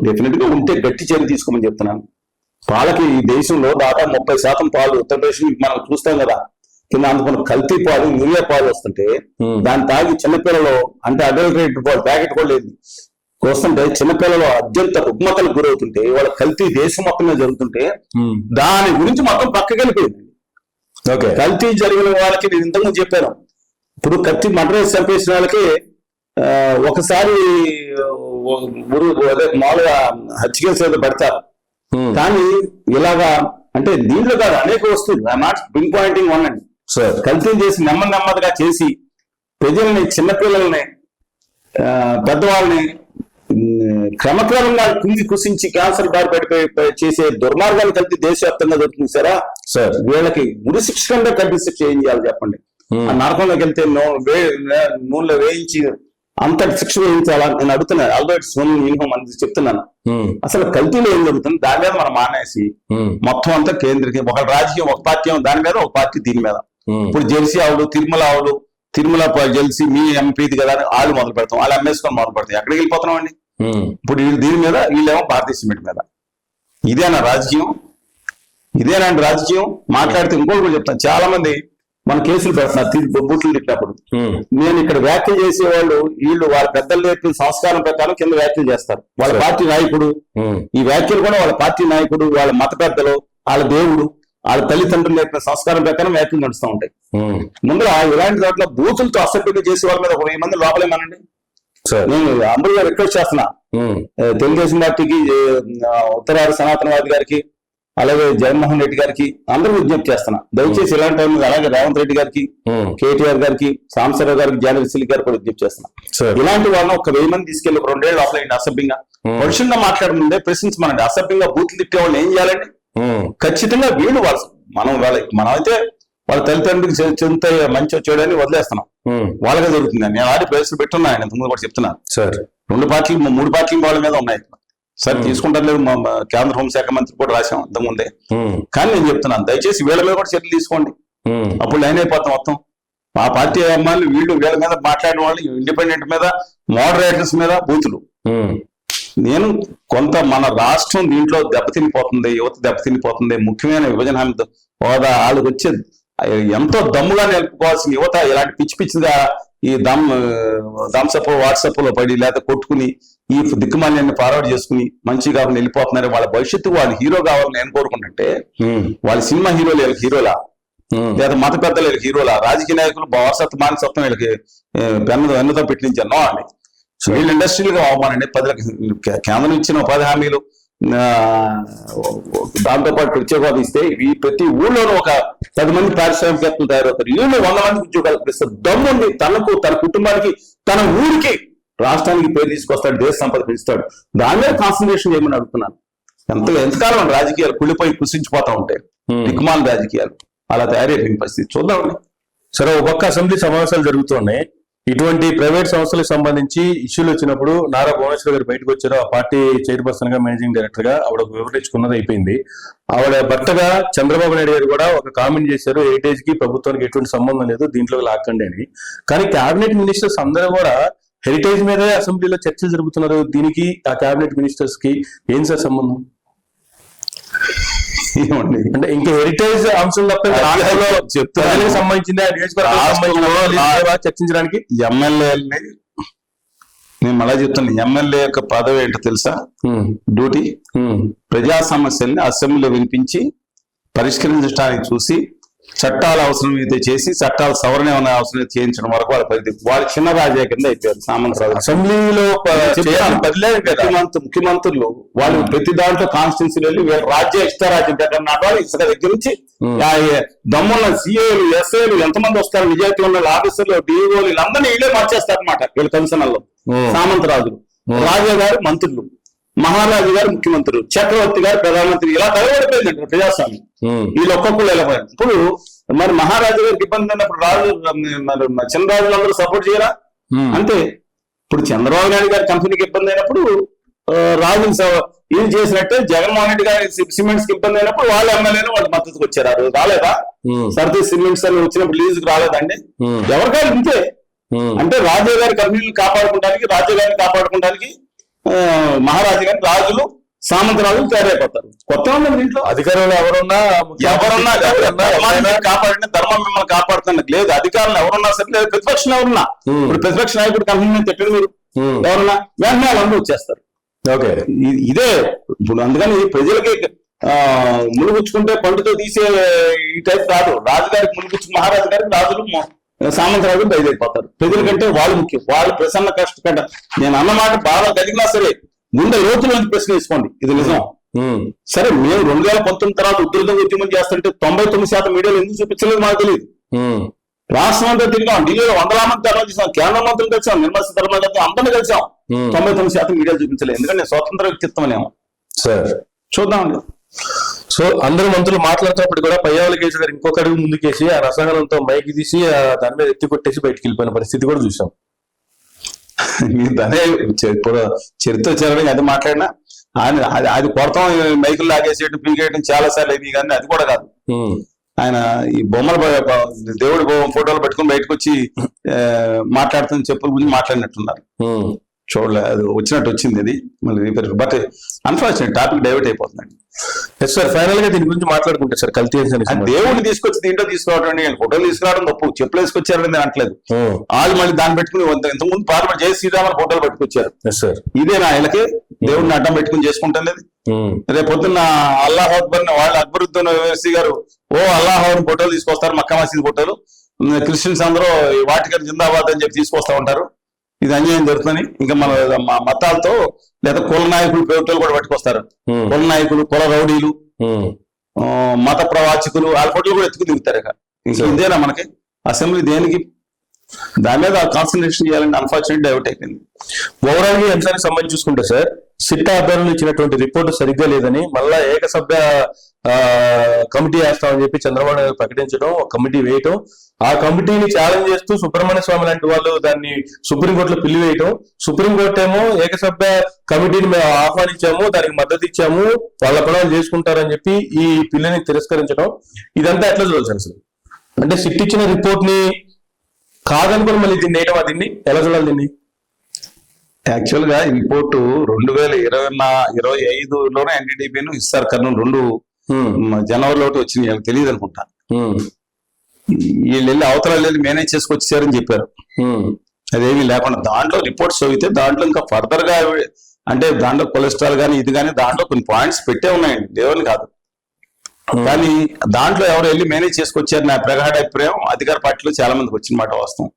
డెఫినెట్ గా ఉంటే గట్టి చర్య తీసుకోమని చెప్తున్నాను. పాలకి ఈ దేశంలో దాదాపు 30% పాలు ఉత్తరప్రదేశ్ మనం చూస్తాం కదా, కింద అందుకున్న కల్తీ పాలు, యూరియా పాలు వస్తుంటే దాన్ని తాగి చిన్నపిల్లలు, అంటే అడల్టరేటెడ్ పాలు ప్యాకెట్ కూడా లేదు వస్తుంటే చిన్నపిల్లలు అత్యంత రుగ్మతలకు గురవుతుంటే, వాళ్ళ కల్తీ దేశం మొత్తం మీద జరుగుతుంటే దాని గురించి మొత్తం పక్కకి వెళ్ళిపోయింది. కల్తీ జరిగిన వాళ్ళకి నేను ఇంతకుముందు చెప్పాను, ఇప్పుడు కత్తి మడ్రస్ చంపేసిన వాళ్ళకి ఒకసారి మామూలుగా హత్య కేసు ఏదో పెడతారు. కానీ ఇలాగా అంటే దీంట్లో కాదు, అనేక వస్తువులు, I not pinpointing one అండి. కల్తీ చేసి నెమ్మదిగా చేసి ప్రజల్ని, చిన్నపిల్లల్ని, పెద్దవాళ్ళని క్రమక్రమంగా కృషించి క్యాన్సర్ బారి పడిపోయి చేసే దుర్మార్గాలు కలిపి దేశవ్యాప్తంగా జరుగుతుంది సారా. వీళ్ళకి ఉరి శిక్ష కంటే కలిపి శిక్ష ఏం చేయాలి చెప్పండి? ఆ నరకంలోకి వెళ్తే నూనెలో వేయించి అంతటి శిక్ష వేయించాలా నేను అడుగుతున్నాను. ఆల్రెడీ యూనిఫామ్ అని చెప్తున్నాను. అసలు కల్తీలో ఏం జరుగుతుంది దాని మీద మనం మానేసి మొత్తం అంతా కేంద్రీకరణ, ఒక రాజకీయం, ఒక పార్టీ దాని మీద, ఒక పార్టీ దీని మీద. ఇప్పుడు జెర్సీ ఆవులు, తిరుమల జెల్సీ మీ ఎంపీది కదా అని వాళ్ళు మొదలు పెడతాం, వాళ్ళు అమ్మేసుకొని మొదలు పెడతాం. ఎక్కడికి వెళ్ళిపోతున్నాం అండి? ఇప్పుడు వీళ్ళు దీని మీద, వీళ్ళేమో భారతీయ సిమెంట్ మీద. ఇదేనా రాజకీయం? ఇదేనాంటి రాజకీయం? మాట్లాడితే ఇంకోటి కూడా చెప్తాను, చాలా మంది మన కేసులు పెడుతున్నారు బూట్లు తిట్టినప్పుడు. నేను ఇక్కడ వ్యాఖ్యలు చేసేవాళ్ళు వీళ్ళు వాళ్ళ పెద్దలు నేర్పిన సంస్కారం ప్రకారం కింద వ్యాఖ్యలు చేస్తారు. వాళ్ళ పార్టీ నాయకుడు, ఈ వ్యాఖ్యలు కూడా వాళ్ళ పార్టీ నాయకుడు, వాళ్ళ మత పెద్దలు, వాళ్ళ దేవుడు, వాళ్ళ తల్లిదండ్రులు నేర్పిన సంస్కారం ప్రకారం వ్యాఖ్యలు నడుస్తూ ఉంటాయి. ముందర ఇలాంటి దాంట్లో బూతులతో అసభ్యంగా చేసే వాళ్ళ మీద 1000 మంది లోపలేమనండి. నేను అందరూ రిక్వెస్ట్ చేస్తున్నా, తెలుగుదేశం పార్టీకి, ఉత్తరాది సనాతనవాది గారికి, అలాగే జగన్మోహన్ రెడ్డి గారికి అందరూ విజ్ఞప్తి చేస్తున్నా, దయచేసి ఇలాంటి టైం, అలాగే రేవంత్ రెడ్డి గారికి, కేటీఆర్ గారికి, సాంబశివరావు గారికి, జానకిశెల్లి గారికి కూడా విజ్ఞప్తి చేస్తున్నా. ఇలాంటి వాళ్ళని 1000 మంది తీసుకెళ్లి 2 ఏళ్ళు లోపల అసభ్యంగా పరుషంగా మాట్లాడముందే ప్రశ్నించమనండి. అసభ్యంగా బూతులు తిట్టే వాళ్ళని ఏం చేయాలండి? ఖచ్చితంగా వీళ్ళు మనమైతే వాళ్ళ తల్లిదండ్రులకు చెంత మంచి వచ్చేయడానికి వదిలేస్తున్నాం, వాళ్ళగా జరుగుతుంది. నేను ఆడి ప్లేసులు పెట్టున్నా, ఆయన ఇంతకుముందు కూడా చెప్తున్నాను సార్. 3 పార్టీలు వాళ్ళ మీద ఉన్నాయి సార్, తీసుకుంటారు లేదు. కేంద్ర హోంశాఖ మంత్రి కూడా రాశాం అంతకుముందే. కానీ నేను చెప్తున్నాను, దయచేసి వీళ్ళ మీద కూడా చర్యలు తీసుకోండి. అప్పుడు లైన్ అయిపోతాం మొత్తం. ఆ పార్టీ అమ్మాయిలు వీళ్ళు వీళ్ళ మీద మాట్లాడిన వాళ్ళు, ఇండిపెండెంట్ మీద, మోడరేటర్స్ మీద బూతులు. నేను కొంత మన రాష్ట్రం దీంట్లో దెబ్బతినిపోతుంది, యువత దెబ్బతినిపోతుంది. ముఖ్యమైన విభజన హామీ హోదా వాళ్ళకి వచ్చే ఎంతో దమ్ముగా నిలుపుకోవాల్సిన యువత ఇలాంటి పిచ్చిగా ఈ థమ్సప్ వాట్సాప్ లో పడి లేకపోతే కొట్టుకుని ఈ దిక్కుమాన్యాన్ని ఫార్వర్డ్ చేసుకుని మంచిగా కాకుండా వెళ్ళిపోతున్నారు. వాళ్ళ భవిష్యత్తు వాళ్ళు హీరో కావాలని నేను కోరుకుంటుంటే, వాళ్ళ సినిమా హీరోలు వీళ్ళకి హీరోలా, లేదా మత పెద్దలు వీళ్ళకి హీరోలా, రాజకీయ నాయకులు వారసత్వ మానసత్వం వీళ్ళకి వెన్నతో పెట్టించాను అండి. వీళ్ళు ఇండస్ట్రీలుగా అవమానండి. 10 కేంద్రం ఇచ్చిన ఉపాధి హామీలు, దాంతోపాటు ప్రత్యేక హోదా ఇస్తే ఈ ప్రతి ఊళ్ళోనూ ఒక 10 మంది పారిశ్రామికవేత్తలు తయారవుతారు. వీళ్ళు 100 మందికి ఉద్యోగాలు ఇస్తారు. దమ్ముండి తనకు, తన కుటుంబానికి, తన ఊరికి, రాష్ట్రానికి పేరు తీసుకొస్తాడు, దేశ సంపద పెంచుతాడు. దాని మీద కాన్సన్ట్రేషన్ చేయమని అడుగుతున్నాను. ఎంతకాలం రాజకీయాలు కుళ్ళిపోయి కృషించిపోతా ఉంటాయి, దిక్కుమాల రాజకీయాలు అలా తయారైపోయిన పరిస్థితి చూద్దామండి. సరే, ఒక పక్క అసెంబ్లీ సమావేశాలు జరుగుతున్నాయి, ఇటువంటి ప్రైవేట్ సంస్థలకు సంబంధించి ఇష్యూలు వచ్చినప్పుడు నారా భువనేశ్వర్ గారు బయటకు వచ్చారు. ఆ పార్టీ చైర్పర్సన్ గా, మేనేజింగ్ డైరెక్టర్ గా ఆవిడ వివరించుకున్నది అయిపోయింది. ఆవిడ భర్తగా చంద్రబాబు నాయుడు గారు కూడా ఒక కామెంట్ చేశారు, హెరిటేజ్ కి ప్రభుత్వానికి ఎటువంటి సంబంధం లేదు, దీంట్లో లాక్కండి అని. కానీ కేబినెట్ మినిస్టర్స్ అందరూ కూడా హెరిటేజ్ మీదే అసెంబ్లీలో చర్చలు జరుపుతున్నారు. దీనికి ఆ కేబినెట్ మినిస్టర్స్ కి ఏం సార్ సంబంధం? అంటే ఇంకా హెరిటేజ్ అంశం తప్ప సంబంధించింది చర్చించడానికి ఎమ్మెల్యేలని నేను మళ్ళా చెప్తాను, ఎమ్మెల్యే యొక్క పదవి ఏంటో తెలుసా? డ్యూటీ ప్రజా సమస్యల్ని అసెంబ్లీలో వినిపించి పరిష్కరించడానికి చూసి చట్టాలు అవసరమైతే చేసి చట్టాలు సవరణ ఏమైనా అవసరం చేయించడం వరకు వాళ్ళ పరిధి. వాళ్ళు చిన్న రాజకీయ కింద అయిపోయారు సామంతరాజు. అసెంబ్లీలో ముఖ్యమంత్రులు వాళ్ళు ప్రతి దాంట్లో కాన్స్టిట్యూన్సీ వెళ్ళి వీళ్ళు రాజ్య ఇష్టారాజ్యం పెట్టారు. ఇసుక దగ్గర నుంచి దమ్మున్న సిఏలు, ఎస్ఏలు ఎంతమంది వస్తారు, నిజాయితీ ఉన్న ఆఫీసర్లు, డిఓలు, వీళ్ళందరినీ వీళ్ళే మార్చేస్తారు అనమాట. వీళ్ళ కమిషనర్లో సామంతరాజులు, రాజా గారు మంత్రులు, మహారాజు గారు ముఖ్యమంత్రులు, చక్రవర్తి గారు ప్రధానమంత్రి, ఇలా తగబడిపోయిందండి ప్రజాస్వామ్యం. వీళ్ళు ఒక్కొక్కరు ఇలా పోయారు. ఇప్పుడు మరి మహారాజు గారికి ఇబ్బంది ఉన్నప్పుడు రాజు చిన్నరాజులు అందరూ సపోర్ట్ చేయరా? అంతే. ఇప్పుడు చంద్రబాబు నాయుడు గారి కంపెనీకి ఇబ్బంది అయినప్పుడు రాజు ఏం చేసినట్టే జగన్మోహన్ రెడ్డి గారి సిమెంట్స్ కి ఇబ్బంది అయినప్పుడు వాళ్ళ ఎమ్మెల్యేలు వాళ్ళ మద్దతుకు వచ్చారు. రాలేదా? సర్ది సిమెంట్స్ అని వచ్చినప్పుడు లీజుకు రాలేదండి. ఎవరికైనా ఇంతే. అంటే రాజు గారి కంపెనీలు కాపాడుకోవడానికి, రాజు గారిని కాపాడుకోవడానికి మహారాజు గారి రాజులు, సామంతరాజులు తయారైపోతారు. కొత్త దీంట్లో అధికారంలో ఎవరున్నా కాపాడిన ధర్మం మిమ్మల్ని కాపాడుతున్నది లేదు. అధికారులు ఎవరున్నా సరే, లేదు ప్రతిపక్షం ఎవరున్నా, ఇప్పుడు ప్రతిపక్ష నాయకుడు కంపెనీ చెప్పారు మీరు ఎవరన్నా వెంటనే వాళ్ళందరూ వచ్చేస్తారు. ఓకే, ఇదే ఇప్పుడు. అందుకని ప్రజలకి ములుగుచ్చుకుంటే పండుతో తీసే ఈ టైప్ కాదు. రాజుగారికి ములుగుచ్చు, మహారాజు గారికి రాజులు, సామంతరాజులు బయలుదేరిపోతారు. ప్రజల కంటే వాళ్ళు ముఖ్యం. వాళ్ళు ప్రసన్న కష్టపడ్డ నేను అన్నమాట బాగా కలిగినా సరే ముందు లోతులోంచి ప్రశ్న వేసుకోండి, ఇది నిజం. సరే, మేము 2019 తర్వాత ఉధృతంగా ఉద్యమం చేస్తుంటే 99% మీడియాలో ఎందుకు చూపించలేదు మాకు తెలియదు. రాష్ట్రం అంతా తిరిగాం, ఢిల్లీలో 100 మంది ధర్మం చేసాం, కేంద్ర మంత్రులు కలిసాం, నిర్మలా సీతారామన్ గారితో అందరినీ కలిసాం. 99% మీడియాలు చూపించలేదు. ఎందుకంటే స్వతంత్ర వ్యక్తిత్వం అనేమో. సార్ చూద్దామండి. సో అందరూ మంత్రులు మాట్లాడుతున్నప్పుడు కూడా పయ్యావుల కేసు గారు ఇంకొక అడుగు ముందుకేసి ఆ రసాయనంతో మైకి తీసి దాని మీద ఎత్తి కొట్టేసి బయటికి వెళ్ళిపోయిన పరిస్థితి కూడా చూసాం. అదే చరిత్ర వచ్చారని అది మాట్లాడినా అది కొడతాం, మైకులు లాగేసేయడం, పీకేయడం చాలా సార్లు అయింది. కానీ అది కూడా కాదు. ఆయన ఈ బొమ్మల దేవుడి ఫోటోలు పెట్టుకుని బయటకు వచ్చి మాట్లాడుతున్న చెప్పుల గురించి మాట్లాడినట్టున్నారు. చూడలే, అది వచ్చినట్టు వచ్చింది. అది మళ్ళీ repair. But unfortunate topic divert అయిపోతుందండి. సార్ ఫైనల్ గా దీని గురించి మాట్లాడుకుంటే సార్ కల్తీ దేవుడిని తీసుకొచ్చి దీంట్లో తీసుకురావడం, ఫోటోలు తీసుకురావడం తప్పు. చెప్పులు వేసుకొచ్చారని నేను అనట్లేదు. వాళ్ళు మళ్ళీ దాన్ని పెట్టుకుని ఇంతకుముందు పార్లమెంట్ జయ శ్రీరామన్ ఫోటోలు పెట్టుకొచ్చారు. ఇదే నా ఇళ్ళకి దేవుడిని అడ్డం పెట్టుకుని చేసుకుంటాను. రేపు పొద్దున్న అల్లాహ్ అక్బర్ వాళ్ళు అక్బరుద్దీన్ ఓవైసీ గారు అల్లాహ్ ఫోటోలు తీసుకొస్తారు, మక్కా మసీద్ ఫోటోలు. క్రిస్టియన్స్ అందరూ వాటికన్ జిందాబాద్ అని చెప్పి తీసుకొస్తా ఉంటారు. ఇది అన్యాయం జరుగుతుందని ఇంకా మన మతాలతో లేదా కుల నాయకులు పేరుతో కూడా పట్టుకొస్తారు. కుల నాయకులు, కుల రౌడీలు, మత ప్రవాచకులు వాళ్ళ ఫోటోలు కూడా ఎత్తుకు దిగుతారు. ఇంకా ఇదేనా మనకి అసెంబ్లీ? దేనికి దాని మీద కాన్సన్ట్రేషన్ చేయాలని అన్ఫార్చునేట్ డైవర్ట్ అయిపోయింది. ఓవరాల్ గా అంశానికి సంబంధించి చూసుకుంటే సార్, సిట్ ఆధ్వర్యంలో ఇచ్చినటువంటి రిపోర్టు సరిగ్గా లేదని మళ్ళా ఏకసభ్య కమిటీ వేస్తామని చెప్పి చంద్రబాబు నాయుడు ప్రకటించడం, ఒక కమిటీ వేయటం, ఆ కమిటీని ఛాలెంజ్ చేస్తూ సుబ్రహ్మణ్య స్వామి లాంటి వాళ్ళు దాన్ని సుప్రీంకోర్టులో పిల్లి వేయటం, సుప్రీంకోర్టు ఏమో ఏకసభ్య కమిటీని మేము ఆహ్వానించాము, దానికి మద్దతు ఇచ్చాము, వాళ్ళ పనులు చేసుకుంటారని చెప్పి ఈ పిల్లిని తిరస్కరించడం, ఇదంతా ఎట్లా చూడాలి అసలు? అంటే సిట్ ఇచ్చిన రిపోర్ట్ ని కాదనుకుని మళ్ళీ దీన్ని వేయటం, దీన్ని ఎలా చూడాలి? దీన్ని యాక్చువల్ గా ఈ రిపోర్టు 2025లోనే ఎన్డీడీబీను ఇస్తారు కర్నూలు 2 జనవరిలో వచ్చింది. వీళ్ళకి తెలియదు అనుకుంటా. వీళ్ళు వెళ్ళి అవతల వెళ్ళి మేనేజ్ చేసుకొచ్చారని చెప్పారు. అదేమీ లేకుండా దాంట్లో రిపోర్ట్స్ చదివితే దాంట్లో ఇంకా ఫర్దర్ గా అంటే దాంట్లో కొలెస్ట్రాల్ కానీ ఇది కానీ దాంట్లో కొన్ని పాయింట్స్ పెట్టే ఉన్నాయండి, దేవుని కాదు. కానీ దాంట్లో ఎవరు వెళ్ళి మేనేజ్ చేసుకొచ్చారు నా ప్రగాఢ అభిప్రాయం అధికార పార్టీలో చాలా మందికి వచ్చిన మాట వాస్తవం.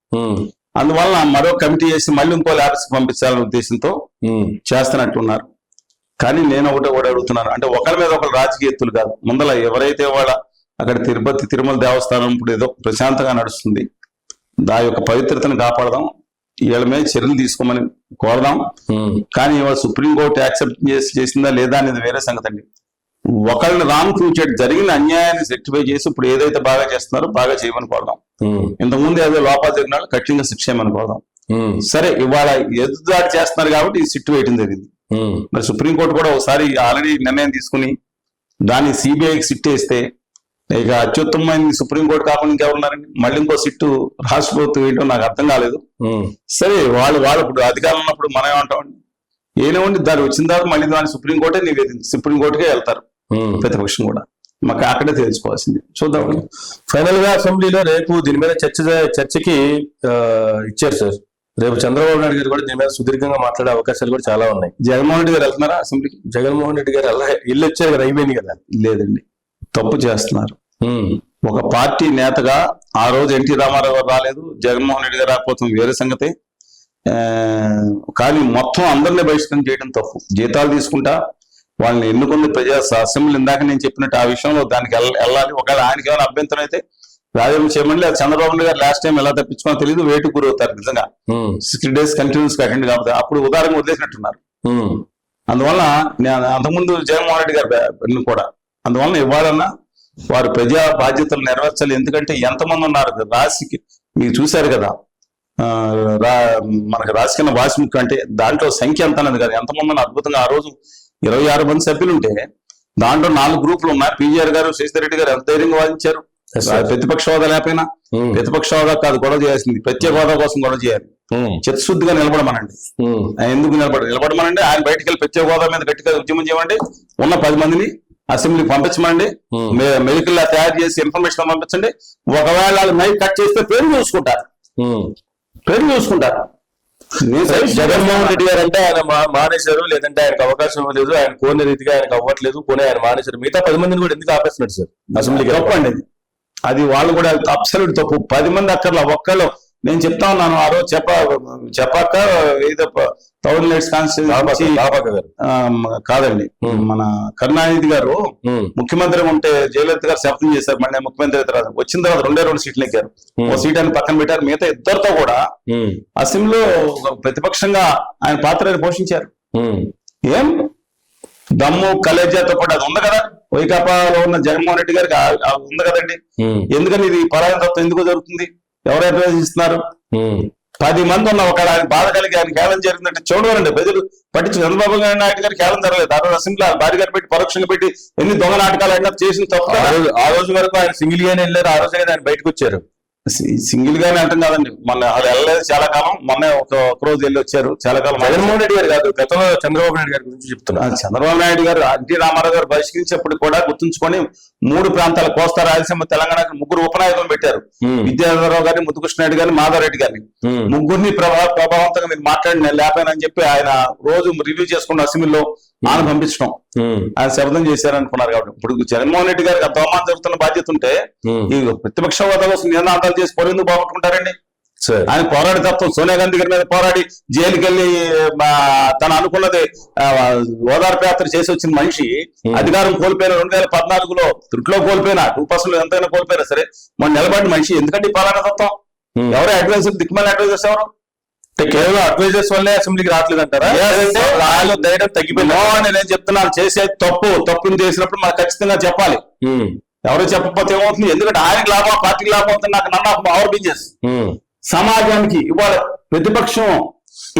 అందువల్ల మరో కమిటీ చేసి మళ్ళీ ఇంకో ల్యాబ్స్ పంపించాలనే ఉద్దేశంతో చేస్తున్నట్టున్నారు. కానీ నేను ఒకటి అడుగుతున్నాను, అంటే ఒకరి మీద ఒకరు రాజకీయ ఎత్తులు కాదు. ముందల ఎవరైతే వాళ్ళ అక్కడ తిరుపతి తిరుమల దేవస్థానం ఇప్పుడు ఏదో ప్రశాంతంగా నడుస్తుంది, దాని యొక్క పవిత్రతను కాపాడదాం, వీళ్ళ మీద చర్యలు తీసుకోమని కోరదాం. కానీ ఇవాళ సుప్రీంకోర్టు యాక్సెప్ట్ చేసిందా లేదా అనేది వేరే సంగతి అండి. ఒకళ్ళని రాంగ్ ప్రూవ్ చేయడం, జరిగిన అన్యాయాన్ని రెక్టిఫై చేసి ఇప్పుడు ఏదైతే బాగా చేస్తున్నారో బాగా చేయమని కోరదాం. ఇంతకుముందు ఏదో లోపాలు జరిగిన వాళ్ళు కఠినంగా శిక్ష చేయమని కోరదాం. సరే, ఇవాళ ఎదురుదాడి చేస్తున్నారు కాబట్టి ఈ సిట్ వేయడం జరిగింది. మరి సుప్రీంకోర్టు కూడా ఒకసారి ఆల్రెడీ నిర్ణయం తీసుకుని దాన్ని సిబిఐకి సిట్ వేస్తే ఇక అత్యుత్తమైన సుప్రీంకోర్టు కాకుండా ఇంకెవరున్నారండి? మళ్ళీ ఇంకో సిట్టు రాష్ట్ర ప్రభుత్వం ఏంటో నాకు అర్థం కాలేదు. సరే, వాళ్ళు ఇప్పుడు అధికారంలో ఉన్నప్పుడు మనం ఏమంటామండి, ఏనేవండి దాని వచ్చిన తర్వాత మళ్ళీ దాన్ని సుప్రీంకోర్టే నివేదించి సుప్రీంకోర్టుకే వెళ్తారు ప్రతిపక్షం కూడా. మాకు అక్కడే తెలుసుకోవాల్సింది. చూద్దాం. ఫైనల్ గా అసెంబ్లీలో రేపు దీని మీద చర్చకి ఇచ్చారు సార్. రేపు చంద్రబాబు నాయుడు గారు కూడా దీని మీద సుదీర్ఘంగా మాట్లాడే అవకాశాలు కూడా చాలా ఉన్నాయి. జగన్మోహన్ రెడ్డి గారు వెళ్తున్నారా అసెంబ్లీకి? జగన్మోహన్ రెడ్డి గారు ఇల్లు వచ్చారు కదా, అయిపోయింది కదా. లేదండి, తప్పు చేస్తున్నారు. ఒక పార్టీ నేతగా ఆ రోజు ఎన్టీ రామారావు గారు రాలేదు, జగన్మోహన్ రెడ్డి గారు రాకపోతే వేరే సంగతి. కానీ మొత్తం అందరినీ బహిష్కరణ చేయడం తప్పు. జీతాలు తీసుకుంటా వాళ్ళని ఎన్నుకున్న అసెంబ్లీ ఇందాక నేను చెప్పినట్టు ఆ విషయంలో దానికి వెళ్ళాలి. ఒకవేళ ఆయనకి ఏమైనా అభ్యంతరం అయితే రాజీనామా చేయమండి. లేదు చంద్రబాబు నాయుడు గారు లాస్ట్ టైం ఎలా తప్పించుకోవాలో తెలియదు, వేటు గురవుతారు నిజంగా. 60 days కంటిన్యూస్ గా అటెండ్ కాబట్టి అప్పుడు ఉదాహరణగా వదిలేసినట్టున్నారు. అందువల్ల నేను అంతకుముందు జగన్మోహన్ రెడ్డి గారు కూడా అందువల్ల ఇవ్వాలన్నా వారు ప్రజా బాధ్యతలు నెరవేర్చాలి. ఎందుకంటే ఎంతమంది ఉన్నారు రాశికి, మీరు చూశారు కదా, మనకు రాజకీయ వాసిముఖి అంటే దాంట్లో సంఖ్య ఎంత అనేది కదా, ఎంతమంది ఉన్నారు అద్భుతంగా. ఆ రోజు 26 మంది సభ్యులు ఉంటే దాంట్లో 4 గ్రూపులు ఉన్నాయి. పీజీఆర్ గారు, శశిధర్ రెడ్డి గారు ఎంత ధైర్యంగా వాదించారు. ప్రతిపక్ష హోదా లేకపోయినా, ప్రతిపక్ష హోదా కాదు గొడవ చేయాల్సింది, ప్రత్యేక హోదా కోసం గొడవ చేయాలి. చిత్తశుద్ధిగా నిలబడమనండి. ఎందుకు నిలబడమనండి? ఆయన బయటకు వెళ్ళి ప్రత్యేక హోదా మీద గట్టిగా ఉద్యమం చేయమండి. ఉన్న 10 మందిని అసెంబ్లీకి పంపించమండి. మెడికల్ తయారు చేసి ఇన్ఫర్మేషన్ పంపించండి. ఒకవేళ వాళ్ళు మైక్ కట్ చేస్తే పేరు చూసుకుంటారు. జగన్మోహన్ రెడ్డి గారు అంటే ఆయన మానేశారు, లేదంటే ఆయనకు అవకాశం ఇవ్వలేదు, ఆయన కోరిన రీతిగా ఆయనకు అవ్వట్లేదు, పోనీ ఆయన మానేశారు. మిగతా 10 మందిని కూడా ఎందుకు ఆపేస్తున్నాడు సార్ అసెంబ్లీకి? తప్పండి అది వాళ్ళు కూడా అబ్సల్యూట్ తప్పు. 10 మంది అక్కర్లా, ఒక్కళ్ళు. నేను చెప్తా ఉన్నాను ఆ రోజు చెప్పాక ఏదో 1000 lights కాన్స్టిట్యూన్సీ కాదండి, మన కరుణానిధి గారు ముఖ్యమంత్రి ఉంటే జయలలిత గారు శపథం చేశారు. మళ్ళీ ముఖ్యమంత్రి వచ్చిన తర్వాత 2 సీట్లు ఎక్కారు. ఒక సీట్ అని పక్కన పెట్టారు. మిగతా ఇద్దరితో కూడా అసెంబ్లీలో ప్రతిపక్షంగా ఆయన పాత్ర పోషించారు. ఏం దమ్ము కలేజాతో పాటు అది ఉంది కదా, వైకాపాలో ఉన్న జగన్మోహన్ రెడ్డి గారికి ఉంది కదండి. ఎందుకని ఇది పరాయణ తత్వం ఎందుకు జరుగుతుంది? ఎవరు అడ్వైజ్ ఇస్తున్నారు? 10 మంది ఉన్న ఒక ఆయన బాధ కలిగి ఆయన కేవలం జరిగిందంటే చూడవాలండి. ప్రజలు పట్టించు. చంద్రబాబు నాయుడు గారికి కేవలం జరగలేదు. ఆ రోజు అసెంబ్లీ భారీ గారు పెట్టి పరోక్షంగా పెట్టి ఎన్ని దొంగ నాటకాలు అయినా చేసిన తప్పు. ఆ రోజు వరకు ఆయన సింగిల్ గానే వెళ్ళారు. ఆ రోజు ఆయన బయటకు వచ్చారు. సింగిల్ గానే అంటాం కాదండి, మొన్న అది వెళ్ళలేదు చాలా కాలం. మొన్న ఒక రోజు వెళ్ళి వచ్చారు చాలా కాలం. జగన్మోహన్ రెడ్డి గారు కాదు, గతంలో చంద్రబాబు నాయుడు గారి గురించి చెప్తున్నారు. చంద్రబాబు నాయుడు గారు ఎన్టీ రామారావు గారు బహిష్కరించినప్పుడు కూడా గుర్తుంచుకొని 3 ప్రాంతాలు, కోస్తా, రాయలసీమ, తెలంగాణకు 3 ఉపనాయకులను పెట్టారు. విద్యాధరరావు గారిని, ముద్దుకృష్ణారెడ్డి గారిని, మాధవరెడ్డి గారిని. 3 ప్రభావవంతంగా మీరు మాట్లాడిన లేపానని చెప్పి ఆయన రోజు రివ్యూ చేసుకున్న అసెంబ్లీలో ఆయన పంపించడం, ఆయన శబ్దం చేశారనుకున్నారు. కాబట్టి ఇప్పుడు జగన్మోహన్ రెడ్డి గారికి అంత అవమానం జరుగుతున్న బాధ్యత ఉంటే ఈ ప్రతిపక్ష హోదా కోసం నినాదాలు చేసి ఎందుకు బాగుంటుకుంటారండి? ఆయన పోరాడి తత్వం, సోనియా గాంధీ గారి మీద పోరాడి జైలుకి వెళ్ళి తను అనుకున్నది ఓదార్పు యాత్ర చేసి వచ్చిన మనిషి అధికారం కోల్పోయిన 2014లో త్రుట్లో కోల్పోయినా 2% ఎంతైనా కోల్పోయినా సరే మన నిలబడిన మనిషి. ఎందుకంటే ఈ పోరాట తత్వం ఎవరు అడ్వైజర్, దిక్కుమని అడ్వైజర్స్ ఎవరు? కేవలం అడ్వైజర్స్ వల్లే అసెంబ్లీకి రావట్లేదు అంటారా? వాళ్ళు ధైర్యం తగ్గిపోయిందో అని నేను చెప్తున్నాను. చేసే తప్పుని చేసినప్పుడు మనకు ఖచ్చితంగా చెప్పాలి. ఎవరు చెప్పకపోతే ఏమవుతుంది? ఎందుకంటే ఆయనకి లాభం, పార్టీకి లాభం అవుతుంది. నాకు నన్ ఆఫ్ అవర్ బిజినెస్. సమాజానికి ఇవాళ ప్రతిపక్షం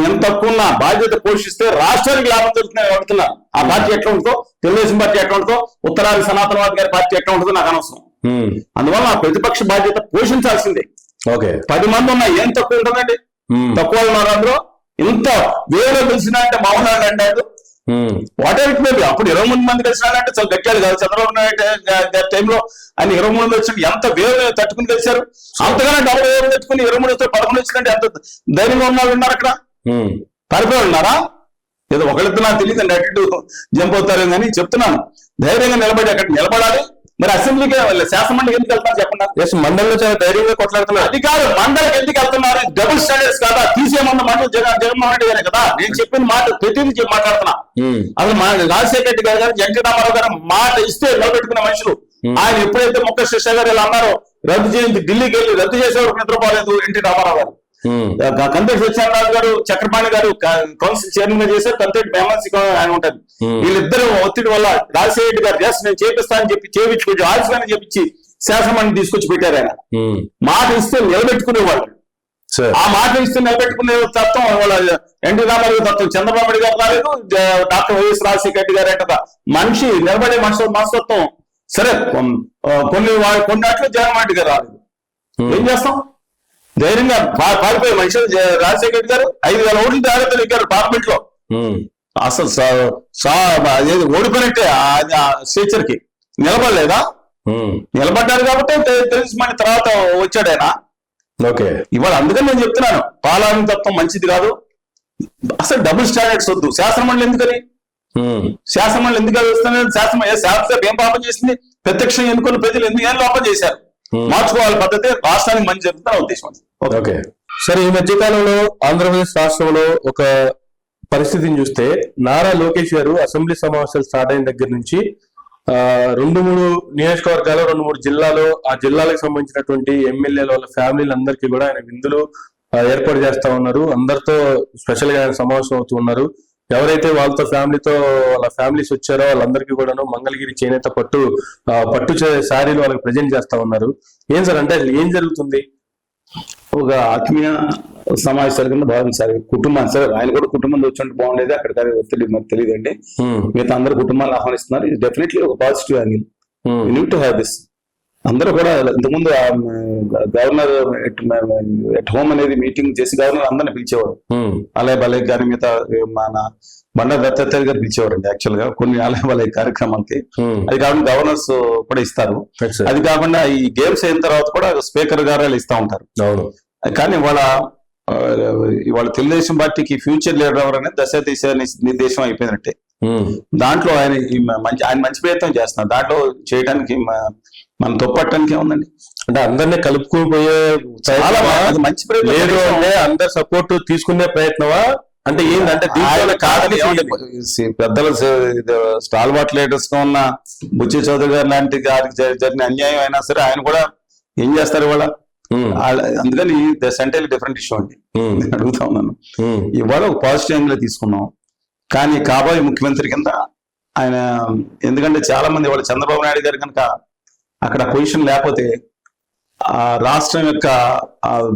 ఎంత తక్కువ బాధ్యత పోషిస్తే రాష్ట్రానికి లాభం జరుగుతుందని అడుగుతున్నారు. ఆ పార్టీ ఎట్లా ఉంటుందో, తెలుగుదేశం పార్టీ ఎట్లా ఉంటుందో, ఉత్తరాది సనాతనవాది గారి పార్టీ ఎట్లా ఉంటుందో నాకు అనవసరం. అందువల్ల ఆ ప్రతిపక్ష బాధ్యత పోషించాల్సిందే. 10 మంది ఉన్నా ఏం తక్కువ ఉంటుందండి? తక్కువ ఉన్నారు అందులో. ఇంత వేరే కలిసినా అంటే మౌనాలు అంటాడు. What ever it may be. అప్పుడు 23 మంది కలిసినారంటే చాలా గట్టాలు కాదు. చంద్రబాబు నాయుడు టైంలో ఆయన 23 మంది వచ్చి ఎంత వేరు తట్టుకుని కలిశారు. అంతగానే 40 తట్టుకుని 23 వస్తే 11 వచ్చిందంటే ఎంత ధైర్యంగా ఉన్న వాళ్ళు ఉన్నారు అక్కడ. పరిపాలన ఉన్నారా? ఏదో ఒకళ్ళిద్దరు నాకు తెలియదు అండి, అటు జంప్ అవుతారు కానీ చెప్తున్నాను. ధైర్యంగా నిలబడి అక్కడ నిలబడాలి. మరి అసెంబ్లీకి శాసనమండలికి ఎందుకు వెళ్తున్నారు చెప్పండి? మండలిలో చాలా ధైర్యంగా కొట్లాడుతున్నారు. అది కాదు, మండలికి ఎందుకు వెళ్తున్నారు? డబుల్ స్టాండర్డ్స్ కదా. తీసేయమన్న మండలి జగన్మోహన్ రెడ్డి గారే కదా. నేను చెప్పిన మాట ప్రతిదీ మాట్లాడుతున్నా. అసలు రాజశేఖర రెడ్డి గారు, ఎన్టీ రామారావు గారు మాట ఇస్తే నిలబెట్టుకున్న మనుషులు. ఆయన ఎప్పుడైతే ముక్క శిష్య గారు ఇలా అన్నారో, రద్దు చేయించి ఢిల్లీకి వెళ్ళి రద్దు చేసేవారు నిద్రపోలేదు ఎన్టీ రామారావు గారు. కంతేటి సత్యనారాయణ గారు, చక్రపాణి గారు కౌన్సిల్ చైర్మన్ గా చేశారు. కంతేటి బేమాన్సి ఆయన ఉంటారు. వీళ్ళిద్దరూ ఒత్తిడి వల్ల రాజశేఖర రెడ్డి గారు చేసి నేను చేపిస్తానని చెప్పి చేపించి కొంచెం ఆలస్యమని చెప్పించి శాసనమండలి తీసుకొచ్చి పెట్టారు. ఆయన మాట ఇస్తే నిలబెట్టుకునేవాళ్ళు. ఆ మాట ఇస్తే నిలబెట్టుకునే తత్వం వాళ్ళ ఎన్టీ రామారావు తత్వం. చంద్రబాబు నాయుడు గారు రాలేదు, డాక్టర్ వైఎస్ రాజశేఖర రెడ్డి గారు అంట మనిషి నిలబడే మనస్తత్వం. సరే కొన్ని అట్లు జగన్మోహన్ రెడ్డి గారు రాలేదు. ఏం చేస్తాం? ధైర్యంగా పారిపోయే మనిషి రాజశేఖర రెడ్డి గారు 5,000 ఓట్లు జాగ్రత్తలు ఎక్కారు పార్లమెంట్ లో. అసలు అదేది ఓడిపోయినట్టే స్టేచర్ కి నిలబడలేదా? నిలబడ్డారు కాబట్టి తెలిసి మన తర్వాత వచ్చాడు ఆయన. ఓకే, ఇవాళ అందుకని నేను చెప్తున్నాను, పాలన తత్వం మంచిది కాదు. అసలు డబుల్ స్టాండర్డ్స్ వద్దు. శాసనమండలి ఎందుకని? శాసనమండలి ఎందుకు వస్తున్నారు? శాసనసభ ఏం పాపం చేసింది? ప్రత్యక్షంగా ఎన్నుకున్న ప్రజలు ఎందుకు ఏం లోపం చేశారు? మార్చుకోవాలి పద్ధతి, రాష్ట్రానికి మంచి జరుగుతున్న ఉద్దేశం. ఓకే, సరే. ఈ మధ్య కాలంలో ఆంధ్రప్రదేశ్ రాష్ట్రంలో ఒక పరిస్థితిని చూస్తే, నారా లోకేష్ గారు అసెంబ్లీ సమావేశాలు స్టార్ట్ అయిన దగ్గర నుంచి 2-3 నియోజకవర్గాలు, 2-3 జిల్లాలో, ఆ జిల్లాలకు సంబంధించినటువంటి ఎమ్మెల్యేల వాళ్ళ ఫ్యామిలీలందరికీ కూడా ఆయన విందులు ఏర్పాటు చేస్తా ఉన్నారు. అందరితో స్పెషల్ గా ఆయన సమావేశం అవుతూ ఉన్నారు. ఎవరైతే వాళ్ళతో వాళ్ళ ఫ్యామిలీస్ వచ్చారో వాళ్ళందరికీ కూడాను మంగళగిరి చేనేత పట్టు శారీలు వాళ్ళకి ప్రజెంట్ చేస్తా ఉన్నారు. ఏం సార్ అంటే ఏం జరుగుతుంది? ఒక ఆత్మీయ సమావేశాల కింద భావించాలి. కుటుంబాన్ని, సరే ఆయన కూడా కుటుంబంలో వచ్చినట్టు బాగుండేది, అక్కడ మనకు తెలియదండి. మిగతా అందరు కుటుంబాన్ని ఆహ్వానిస్తున్నారు. ఇది డెఫినెట్లీ ఒక positive angle. You need to have this. అందరూ కూడా ఇంతకుముందు గవర్నర్ ఎట్ హోమ్ అనేది మీటింగ్ చేసి గవర్నర్ అందరిని పిలిచేవారు. ఆలయ బాలయ్య గారి మిగతా మన బండారు దత్తాత్రేయ గారు పిలిచేవారండి యాక్చువల్ గా కొన్ని ఆలయ బాలయ్య కార్యక్రమాలకి. అది కాకుండా గవర్నర్స్ కూడా ఇస్తారు. అది కాకుండా ఈ గేమ్స్ అయిన తర్వాత కూడా స్పీకర్ గారు ఇస్తా ఉంటారు. కానీ ఇవాళ తెలుగుదేశం పార్టీకి ఫ్యూచర్ లీడర్ ఎవరనేది దశ దిశ నిర్దేశం అయిపోయినట్టే. దాంట్లో ఆయన మంచి ప్రయత్నం చేస్తున్నారు. దాంట్లో చేయడానికి మనం తొప్పట్టడానికి ఏముందండి? అంటే అందరినీ కలుపుకుని పోయే చాలా మంచి ప్రయత్నం. లేదు అంటే అందరు సపోర్ట్ తీసుకునే ప్రయత్నమా అంటే ఏంటంటే పెద్దల స్టాల్వాట్ లీడర్స్ గా ఉన్న బుచ్చి చౌదరి గారు లాంటి గారికి జరిగిన అన్యాయం అయినా సరే ఆయన కూడా ఏం చేస్తారు ఇవాళ? అందుకని సెంటర్ డిఫరెంట్ ఇష్యూ అండి. నేను అడుగుతా ఉన్నాను, ఇవాళ ఒక పాజిటివ్ యాంగిల్ తీసుకున్నాం. కానీ కాబోయే ముఖ్యమంత్రి కింద ఆయన, ఎందుకంటే చాలా మంది ఇవాళ చంద్రబాబు నాయుడు గారు కనుక అక్కడ పొజిషన్ లేకపోతే ఆ రాష్ట్రం యొక్క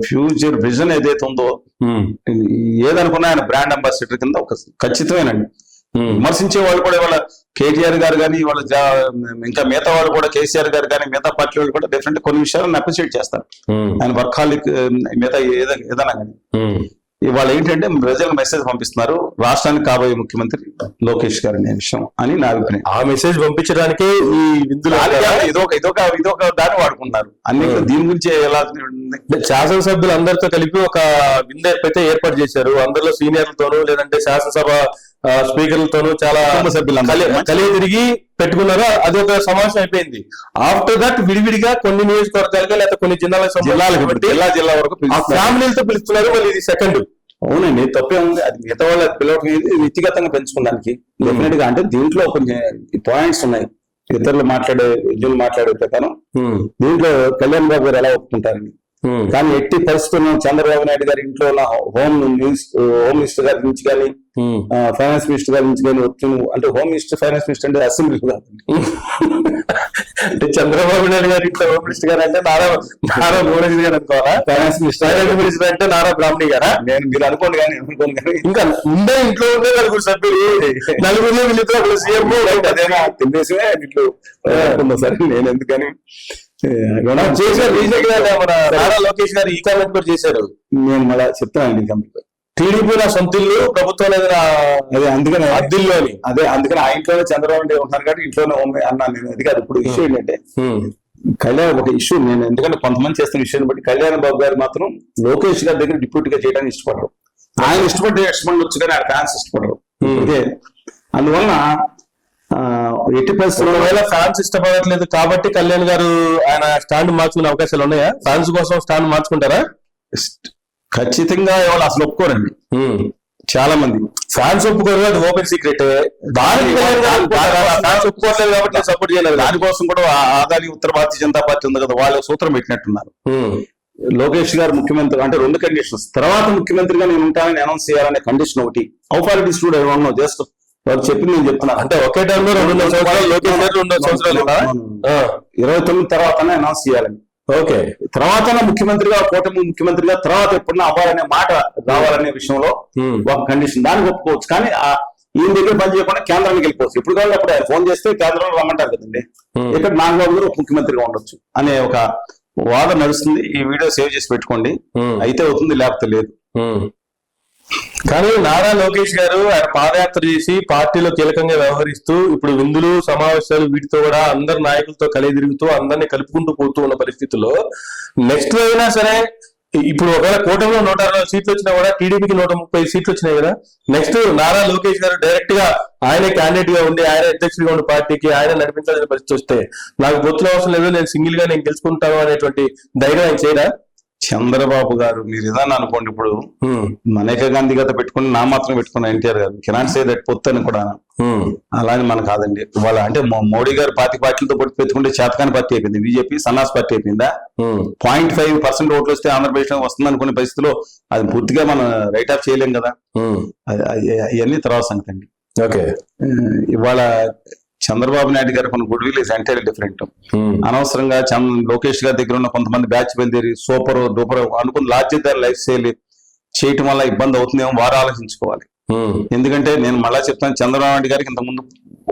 ఫ్యూచర్ విజన్ ఏదైతే ఉందో, ఏదనుకున్నా ఆయన బ్రాండ్ అంబాసిడర్ కింద ఒక ఖచ్చితమేనండి. విమర్శించే వాళ్ళు కూడా ఇవాళ కేటీఆర్ గారు కానీ, వాళ్ళ ఇంకా మిగతా వాళ్ళు కూడా కేసీఆర్ గారు కానీ, మిగతా పార్టీ వాళ్ళు కూడా డెఫినెట్ కొన్ని విషయాలను అప్రిషియేట్ చేస్తారు. ఆయన వర్కాలిక్ మిగతా ఏదైనా కానీ ఇవాళ ఏంటంటే ప్రజలకు మెసేజ్ పంపిస్తున్నారు, రాష్ట్రానికి కాబోయే ముఖ్యమంత్రి లోకేష్ గారు అనే విషయం అని నా అభిప్రాయం. ఆ మెసేజ్ పంపించడానికే ఈ విందులు ఇదొక దాన్ని వాడుకుంటున్నారు. అన్ని దీని గురించి ఎలా శాసనసభ్యులు అందరితో కలిపి ఒక విందు ఏర్పాటు చేశారు. అందరిలో సీనియర్లతోనూ లేదంటే శాసనసభ స్పీకర్లతోనూ చాలా కలిగి తిరిగి పెట్టుకున్నారు. అది ఒక సమావేశం అయిపోయింది. ఆఫ్టర్ దట్ విడివిడిగా కొన్ని నియోజకవర్గాలుగా లేదా కొన్ని జిల్లా వరకు ఫ్యామిలీలతో పిలుస్తున్నారు. మళ్ళీ ఇది సెకండ్. అవునండి, తప్పే ఉంది. అది మిగతా వాళ్ళు పిలవటం వ్యక్తిగతంగా పెంచుకోవడానికి డెఫినెట్ గా. అంటే దీంట్లో కొంచెం పాయింట్స్ ఉన్నాయి. ఇతరులు మాట్లాడే ప్రకారం దీంట్లో కళ్యాణ్ బాబు గారు ఎలా ఒప్పుకుంటారని. కానీ ఎట్టి పరిస్థితుల్లో చంద్రబాబు నాయుడు గారి ఇంట్లో ఉన్న హోమ్ మినిస్టర్ గారి నుంచి కానీ, ఫైనాన్స్ మినిస్టర్ గారి నుంచి కానీ అంటే హోమ్ మినిస్టర్, ఫైనాన్స్ మినిస్టర్ అంటే అసెంబ్లీ కాదు. అంటే చంద్రబాబు నాయుడు గారి ఇంట్లో హోమ్ మినిస్టర్ గారు అంటే నారా భువనేశ్వర్ గారు అనుకోవాలా? ఫైనాన్స్ మినిస్టర్ అంటే నారా బ్రాహ్మణి గారా? మీరు అనుకోండి కానీ ఇంకా ఉండే ఇంట్లో ఉండే నలుగురు సభ్యులు, నలుగురు వీళ్ళిద్దరు సీఎం తెలుగుదేశమే ఇట్లు సరే. నేను ఎందుకని చేశారు నారా లోకేష్ గారు ఈ కామెంట్ కూడా చేశారు. నేను మళ్ళీ చెప్తానండి, టీడీపీ నా సొంత ఇల్లు, ప్రభుత్వం అదే అందుకనే అద్దిల్లు అని. అదే అందుకని ఆ ఇంట్లోనే చంద్రబాబు నాయుడు ఉంటున్నారు కాబట్టి ఇంట్లోనే అన్నాను నేను. అది కాదు ఇప్పుడు ఇష్యూ ఏంటంటే కళ్యాణ్ ఒక ఇష్యూ. నేను ఎందుకంటే కొంతమంది చేస్తున్న విషయాన్ని బట్టి కళ్యాణ్ బాబు గారు మాత్రం లోకేష్ గారి దగ్గర డిప్యూటీగా చేయడానికి ఇష్టపడరు. ఆయన ఇష్టపడవచ్చు కానీ ఆయన ఫ్యాన్స్ ఇష్టపడరు. అదే అందువలన ఎట్టి పరిస్థితుల్లో ఫ్యాన్స్ ఇష్టపడట్లేదు కాబట్టి కళ్యాణ్ గారు ఆయన స్టాండ్ మార్చుకునే అవకాశాలు ఉన్నాయా? ఫ్యాన్స్ కోసం స్టాండ్ మార్చుకుంటారా? ఖచ్చితంగా ఇవాళ అసలు ఒప్పుకోరండి. చాలా మంది ఫ్యాన్స్ ఒప్పుకోరు, అది ఓపెన్ సీక్రెట్. ఫ్యాన్స్ ఒప్పుకోవట్లేదు కాబట్టి సపోర్ట్ చేయలేదు. దానికోసం కూడా ఆదాని ఉత్తర భారతీయ జనతా పార్టీ ఉంది కదా, వాళ్ళు సూత్రం పెట్టినట్టున్నారు. లోకేష్ గారు ముఖ్యమంత్రి అంటే 2 కండిషన్స్, తర్వాత ముఖ్యమంత్రిగా నేను ఉంటానని అనౌన్స్ చేయాలనే కండిషన్ ఒకటి. How far it is to I just వాళ్ళు చెప్పింది నేను చెప్తున్నాను. అంటే ఒకే టైంలో 2.5 సంవత్సరాలు లోకేష్ గారు 2.5 సంవత్సరాలు 29 తర్వాతనే అనౌన్స్ చేయాలని. ఓకే, తర్వాత ముఖ్యమంత్రిగా కూటమి ముఖ్యమంత్రిగా తర్వాత ఎప్పుడన్నా అవ్వాలనే మాట రావాలనే విషయంలో ఒక కండిషన్, దాన్ని ఒప్పుకోవచ్చు. కానీ ఈయన దగ్గర పని చేయకుండా కేంద్రానికి వెళ్ళిపోవచ్చు. ఇప్పుడు కావాలి అప్పుడు ఆయన ఫోన్ చేస్తే కేంద్రంలో రమ్మంటారు కదండి, ఇక్కడ నాగబాబు గారు ఉప ముఖ్యమంత్రిగా ఉండొచ్చు అనే ఒక వాదన నడుస్తుంది. ఈ వీడియో సేవ్ చేసి పెట్టుకోండి, అయితే అవుతుంది లేకపోతే లేదు. కానీ నారా లోకేష్ గారు ఆయన పాదయాత్ర చేసి పార్టీలో కీలకంగా వ్యవహరిస్తూ ఇప్పుడు విందులు సమావేశాలు వీటితో కూడా అందరు నాయకులతో కలిగి తిరుగుతూ అందరినీ కలుపుకుంటూ పోతూ ఉన్న పరిస్థితుల్లో నెక్స్ట్ అయినా సరే ఇప్పుడు ఒకవేళ కూటమిలో 160 సీట్లు వచ్చినా కూడా టీడీపీకి 130 సీట్లు వచ్చినాయి కదా, నెక్స్ట్ నారా లోకేష్ గారు డైరెక్ట్ గా ఆయనే క్యాండిడేట్ గా ఉండి ఆయన అధ్యక్షుడిగా ఉండి పార్టీకి ఆయన నడిపించాల్సిన పరిస్థితి వస్తే నాకు పొత్తులు అవసరం లేదు, నేను సింగిల్ గా నేను గెలుచుకుంటాను అనేటువంటి ధైర్యం ఆయన చేయడా? చంద్రబాబు గారు మీరు ఏదన్నా అనుకోండి, ఇప్పుడు మనేక గాంధీ గత పెట్టుకుని నా మాత్రం పెట్టుకున్న ఎన్టీఆర్ గారు కెనాట్ సే దట్ పొత్తు అని కూడా అలానే మన కాదండి. వాళ్ళ అంటే మోడీ గారు పార్టీలతో పొత్తు పెట్టుకుంటే చేతకాని పార్టీ అయిపోయింది, బీజేపీ సన్నాస్ పార్టీ అయిపోయిందా? 0.5% ఓట్లు వస్తే ఆంధ్రప్రదేశ్ లో వస్తుంది అనుకునే పరిస్థితిలో అది పూర్తిగా మనం రైట్ ఆఫ్ చేయలేం కదా. ఇవన్నీ తర్వాత సంగతి అండి. ఓకే, ఇవాళ చంద్రబాబు నాయుడు గారు కొన్ని good will is entirely different. అనవసరంగా లోకేష్ గారి దగ్గర ఉన్న కొంతమంది బ్యాచ్ బయలుదేరి సూపర్ డూపర్ అనుకుని లార్జర్ లైఫ్ స్టైల్ చేయటం వల్ల ఇబ్బంది అవుతుందేమో వారు ఆలోచించుకోవాలి. ఎందుకంటే నేను మళ్ళా చెప్తాను, చంద్రబాబు నాయుడు గారికి ఇంతకుముందు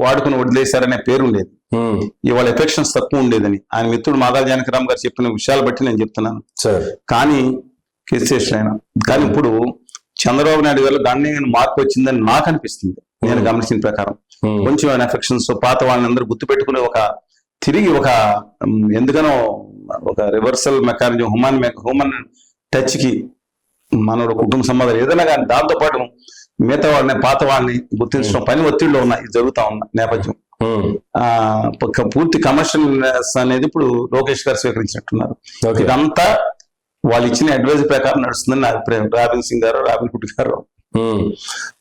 వాడుకుని వదిలేశారనే పేరు ఉండేది, ఇవాళ ఎఫెక్షన్స్ తక్కువ ఉండేదని ఆయన మిత్రుడు మాదాల జానకిరామ్ గారు చెప్పిన విషయాలు బట్టి నేను చెప్తున్నాను. కానీ కేసీఆర్ కానీ ఇప్పుడు చంద్రబాబు నాయుడు గారు దాన్ని మార్పు వచ్చిందని నాకు అనిపిస్తుంది. నేను గమనించిన ప్రకారం కొంచెం ఆయన ఎఫెక్షన్స్ పాత వాళ్ళని అందరూ గుర్తు పెట్టుకుని తిరిగి ఎందుకనో ఒక రివర్సల్ మెకానిజం హ్యూమన్ టచ్ కి మనోడు కుటుంబ సంబంధాలు ఏదైనా కానీ దాంతో పాటు మిగతా వాళ్ళని పాత వాళ్ళని గుర్తించడం పని ఒత్తిడిలో ఉన్న ఇది జరుగుతా ఉన్న నేపథ్యం పూర్తి కమర్షియల్ అనేది ఇప్పుడు లోకేష్ గారు స్వీకరించినట్టున్నారు. ఇదంతా వాళ్ళు ఇచ్చిన అడ్వైజ్ ప్రకారం నడుస్తుందని నా అభిప్రాయం. రాబిన్ సింగ్ గారు రాబిన్ హుడ్ గారు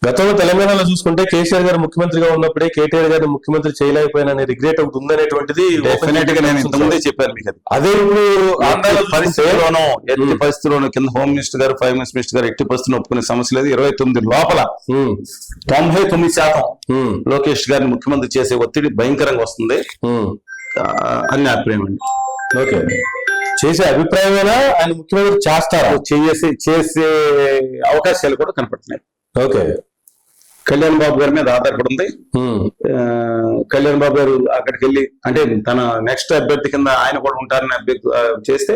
గతంలో తెలంగాణలో చూసుకుంటే కేసీఆర్ గారు ముఖ్యమంత్రిగా ఉన్నప్పుడే కేటీఆర్ గారిని ముఖ్యమంత్రి చేయలేకపోయిన రిగ్రెట్ ఒకటి ఉందనేటువంటిది డెఫినెట్ గా నేను ఇంతకుముందే చెప్పాను మీకు. అదే ఇప్పుడు ఎట్టి పరిస్థితుల్లోనూ కింద హోమ్ మినిస్టర్ గారు ఫైనాన్స్ మినిస్టర్ గారు ఎట్టి పరిస్థితుల్లో ఒప్పుకునే సమస్య లేదు. 29 లోపల 99% లోకేష్ గారిని ముఖ్యమంత్రి చేసే ఒత్తిడి భయంకరంగా వస్తుంది అని అభిప్రాయం అండి. ఓకే, చేసే అభిప్రాయమేనా ఆయన ముఖ్యమంత్రి చేస్తారా? చేసే అవకాశాలు కూడా కనపడుతున్నాయి. ఓకే, కళ్యాణ్ బాబు గారి మీద ఆధారపడి ఉంది. కళ్యాణ్ బాబు గారు అక్కడికి వెళ్ళి అంటే తన నెక్స్ట్ అభ్యర్థి కింద ఆయన కూడా ఉంటారని అభ్యర్థి చేస్తే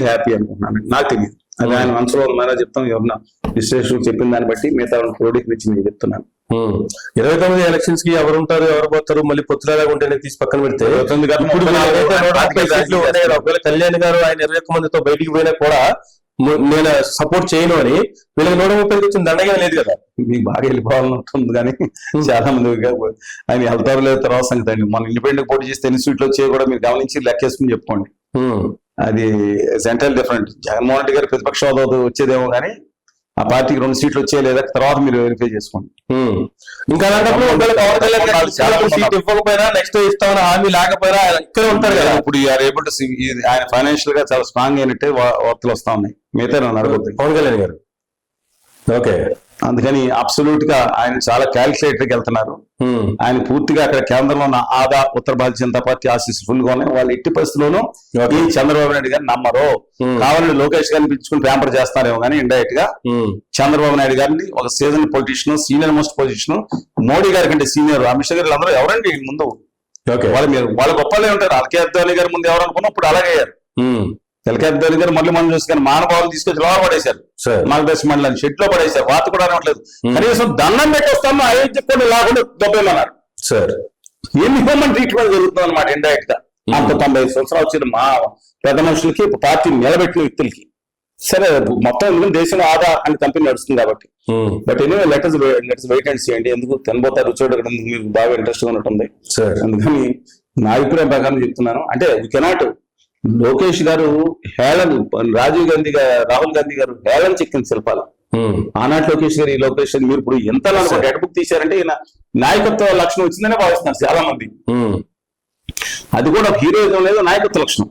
హ్యాపీ అనుకుంటున్నాను. నాకు తెలియదు, అది ఆయన మనసులో ఉన్నారా చెప్తాం. ఎవరన్నా విశ్లేషకులు చెప్పిన దాన్ని బట్టి మిగతా క్రోడీకరించి నేను చెప్తున్నాను. 29 ఎలక్షన్స్ కి ఎవరు ఉంటారు ఎవరు పోతారు మళ్ళీ పొత్తులాగా ఉంటేనే తీసి పక్కన పెడితే ఒకవేళ కళ్యాణ్ గారు ఆయన 21 మందితో బయటికి పోయినా కూడా నేను సపోర్ట్ చేయను అని వీళ్ళకి 130 వచ్చిన దండగా లేదు కదా. మీకు బాగా వెళ్ళిపోవాలని ఉంటుంది కానీ చాలా మంది ఆయన వెళ్తారు లేదు తర్వాత సంగతి అండి. మన ఇండిపెండెంట్ పోటీ చేస్తే ఎన్ని సీట్లు వచ్చాయి కూడా మీరు గమనించి లెక్కేసుకుని చెప్పుకోండి. అది సెంట్రల్ డిఫరెంట్. జగన్మోహన్ రెడ్డి గారు ప్రతిపక్ష హోదా వచ్చేదేమో కానీ ఆ పార్టీకి 2 సీట్లు వచ్చే లేదా తర్వాత మీరు వెరిఫై చేసుకోండి. ఇంకా సీట్ ఇవ్వకపోయినా నెక్స్ట్ ఇస్తామని హామీ లేకపోయినా ఇక్కడ ఉంటారు కదా. ఇప్పుడు ఆయన ఫైనాన్షియల్ గా చాలా స్ట్రాంగ్ అయినట్టే వార్తలు వస్తా ఉన్నాయి. మిగతా అడగొద్దు పవన్ కళ్యాణ్ గారు. ఓకే, అందుకని అబ్సల్యూట్ గా ఆయన చాలా క్యాలిక్యులేటర్ కి వెళ్తున్నారు. ఆయన పూర్తిగా అక్కడ కేంద్రంలో ఉన్న ఆదా ఉత్తర భారతీయ జనతా పార్టీ ఆశీస్సు ఫుల్ గా ఉన్నాయి. వాళ్ళు ఎట్టి పరిస్థితుల్లోనూ ఈ చంద్రబాబు నాయుడు గారిని నమ్మరు. కావాలని లోకేష్ గారిని పిలుచుకుని ప్యాంపర్ చేస్తారేమో కానీ ఇండైరెక్ట్ గా చంద్రబాబు నాయుడు గారిని ఒక season politician senior most position Modi గారి కంటే సీనియర్ అమిత్ షా గారు అందరూ ఎవరండి ముందు వాళ్ళ గొప్పలే ఉంటారు. అల్కే అద్వానీ గారి ముందు ఎవరు అనుకున్నా ఇప్పుడు అలాగే అయ్యారు. ఎల్కే అద్వానీ గారు మళ్ళీ మనం చూసుకొని మానవాళ్ళు తీసుకొచ్చి లోపల పడేశారు. మార్గదర్శి మండలాన్ని షెడ్ లో పడేశారు. వాత కూడా అనట్లేదు. కనీసం దండం పెట్టి వస్తాము అయోధ్య కూడా లేకుండా దొబ్బేమన్నారు. ఎన్ని హ్యూమన్ ట్రీట్మెంట్ జరుగుతుంది అనమాట ఇండైరెక్ట్ గా. అంత 95 సంవత్సరాలు వచ్చిన మా పెద్ద మనుషులకి పార్టీ నిలబెట్టిన వ్యక్తులకి సరే మొత్తం ఎందుకంటే దేశంలో ఆదా అని కంపెనీ నడుస్తుంది కాబట్టి. But anyway letters wait and చేయండి. ఎందుకు తినబోతారు రుచోడు మీకు బాగా ఇంట్రెస్ట్ గా ఉంటుంది. అందుకని నా అభిప్రాయం ప్రకారం చెప్తున్నాను. అంటే వీ కెనాట్ లోకేష్ గారు హేళన్ రాహుల్ గాంధీ గారు హేళన్ చెక్కిన శిల్పాలు ఆనాటి లోకేష్ గారు ఈ లోకేష్ మీరు ఇప్పుడు ఎంత ఎడబుక్ తీశారంటే ఈయన నాయకత్వ లక్షణం వచ్చిందనే భావిస్తున్నారు చాలా మంది. అది కూడా హీరోయిజం లేదు నాయకత్వ లక్షణం.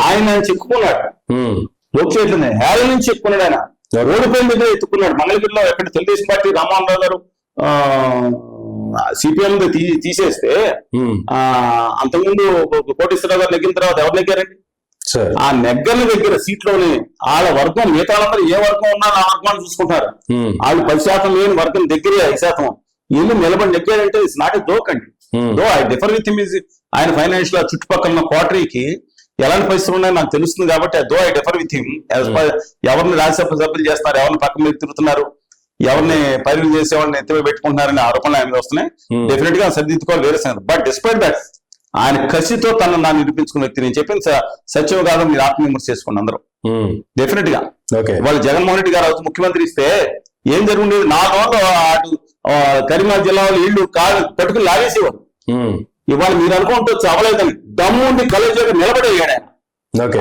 ఆయన చెప్పుకున్నాడు జోక్ చేయట్లేదు, హేళ నుంచి చెప్పుకున్నాడు ఆయన. ఓడిపోయిన దగ్గర ఎత్తుకున్నాడు. మంగళగిరిలో ఎక్కడ తెలుగుదేశం పార్టీ రామ్మోహన్ రావు గారు సిపిఎం తీసేస్తే అంతకుముందు కోటేశ్వరరావు గారు నెగ్గిన తర్వాత ఎవరు నెగ్గారండి? ఆ నెగ్గల దగ్గర సీట్లోనే వాళ్ళ వర్గం, మిగతా వాళ్ళందరూ ఏ వర్గం ఉన్నా ఆ వర్గాన్ని చూసుకుంటారు. వాళ్ళు 10% లేని వర్గం దగ్గరే 5% ఇల్లు నిలబడి నెగ్గారంటే ఇట్స్ నాట్ ఎ జోక్ అండి. Though I differ with him. ఆయన ఫైనాన్షియల్ చుట్టుపక్కల ఉన్న క్వార్టరీకి ఎలాంటి పరిస్థితులు ఉన్నాయో నాకు తెలుస్తుంది కాబట్టి though I differ with him. ఎవరిని రాజ్యసభ సభ్యులు చేస్తున్నారు, ఎవరిని పక్క మీద తిరుగుతున్నారు, ఎవరిని పైరులు చేసేవాడిని ఎత్తివే పెట్టుకుంటున్నారనే ఆరోపణలు ఆయన మీద వస్తున్నాయి. డెఫినెట్ గా సరిదిద్దుకోవాలి, వేరే సంగతి. బట్ డిస్పైట్ దట్ ఆయన కసితో తనను నిరూపించుకున్న వ్యక్తి. నేను చెప్పిన సత్యం కాదు, మీరు ఆత్మవిమర్శ చేసుకోండి అందరూ. డెఫినెట్ గా వాళ్ళు జగన్మోహన్ రెడ్డి గారు ముఖ్యమంత్రి ఇస్తే ఏం జరుగుండేది? 4 రోజులు అటు కరీంనగర్ జిల్లా వాళ్ళు ఇళ్ళు కాదు పట్టుకుని లాగేసేవాడు. ఇవాళ మీరు అనుకుంటూ అవ్వలేదని దమ్ము ఉండి కలేజీగా నిలబడేయాడు ఆయన.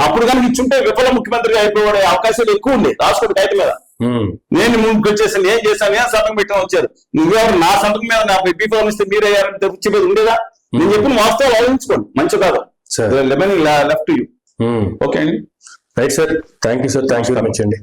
అప్పుడు కనుక ఇచ్చుంటే విఫల ముఖ్యమంత్రిగా అయిపోయే అవకాశాలు ఎక్కువ ఉండే. రాసుకోండి కైట్ మీద. నేను ముందుకు వచ్చేసాను, ఏం చేశాను, ఏం సంతకం పెట్టిన వచ్చారు. నువ్వెవరు నా సంతకం మీద నా బీఫామ్ ఇస్తే మీరయ్యారంటే రుచి మీద ఉండేదా? నేను చెప్పిన వాస్తవాలు ఆలోచించుకోండి, మంచి కాదు. Left you. ఓకే అండి, right sir, thank you sir, thanks very much అండి.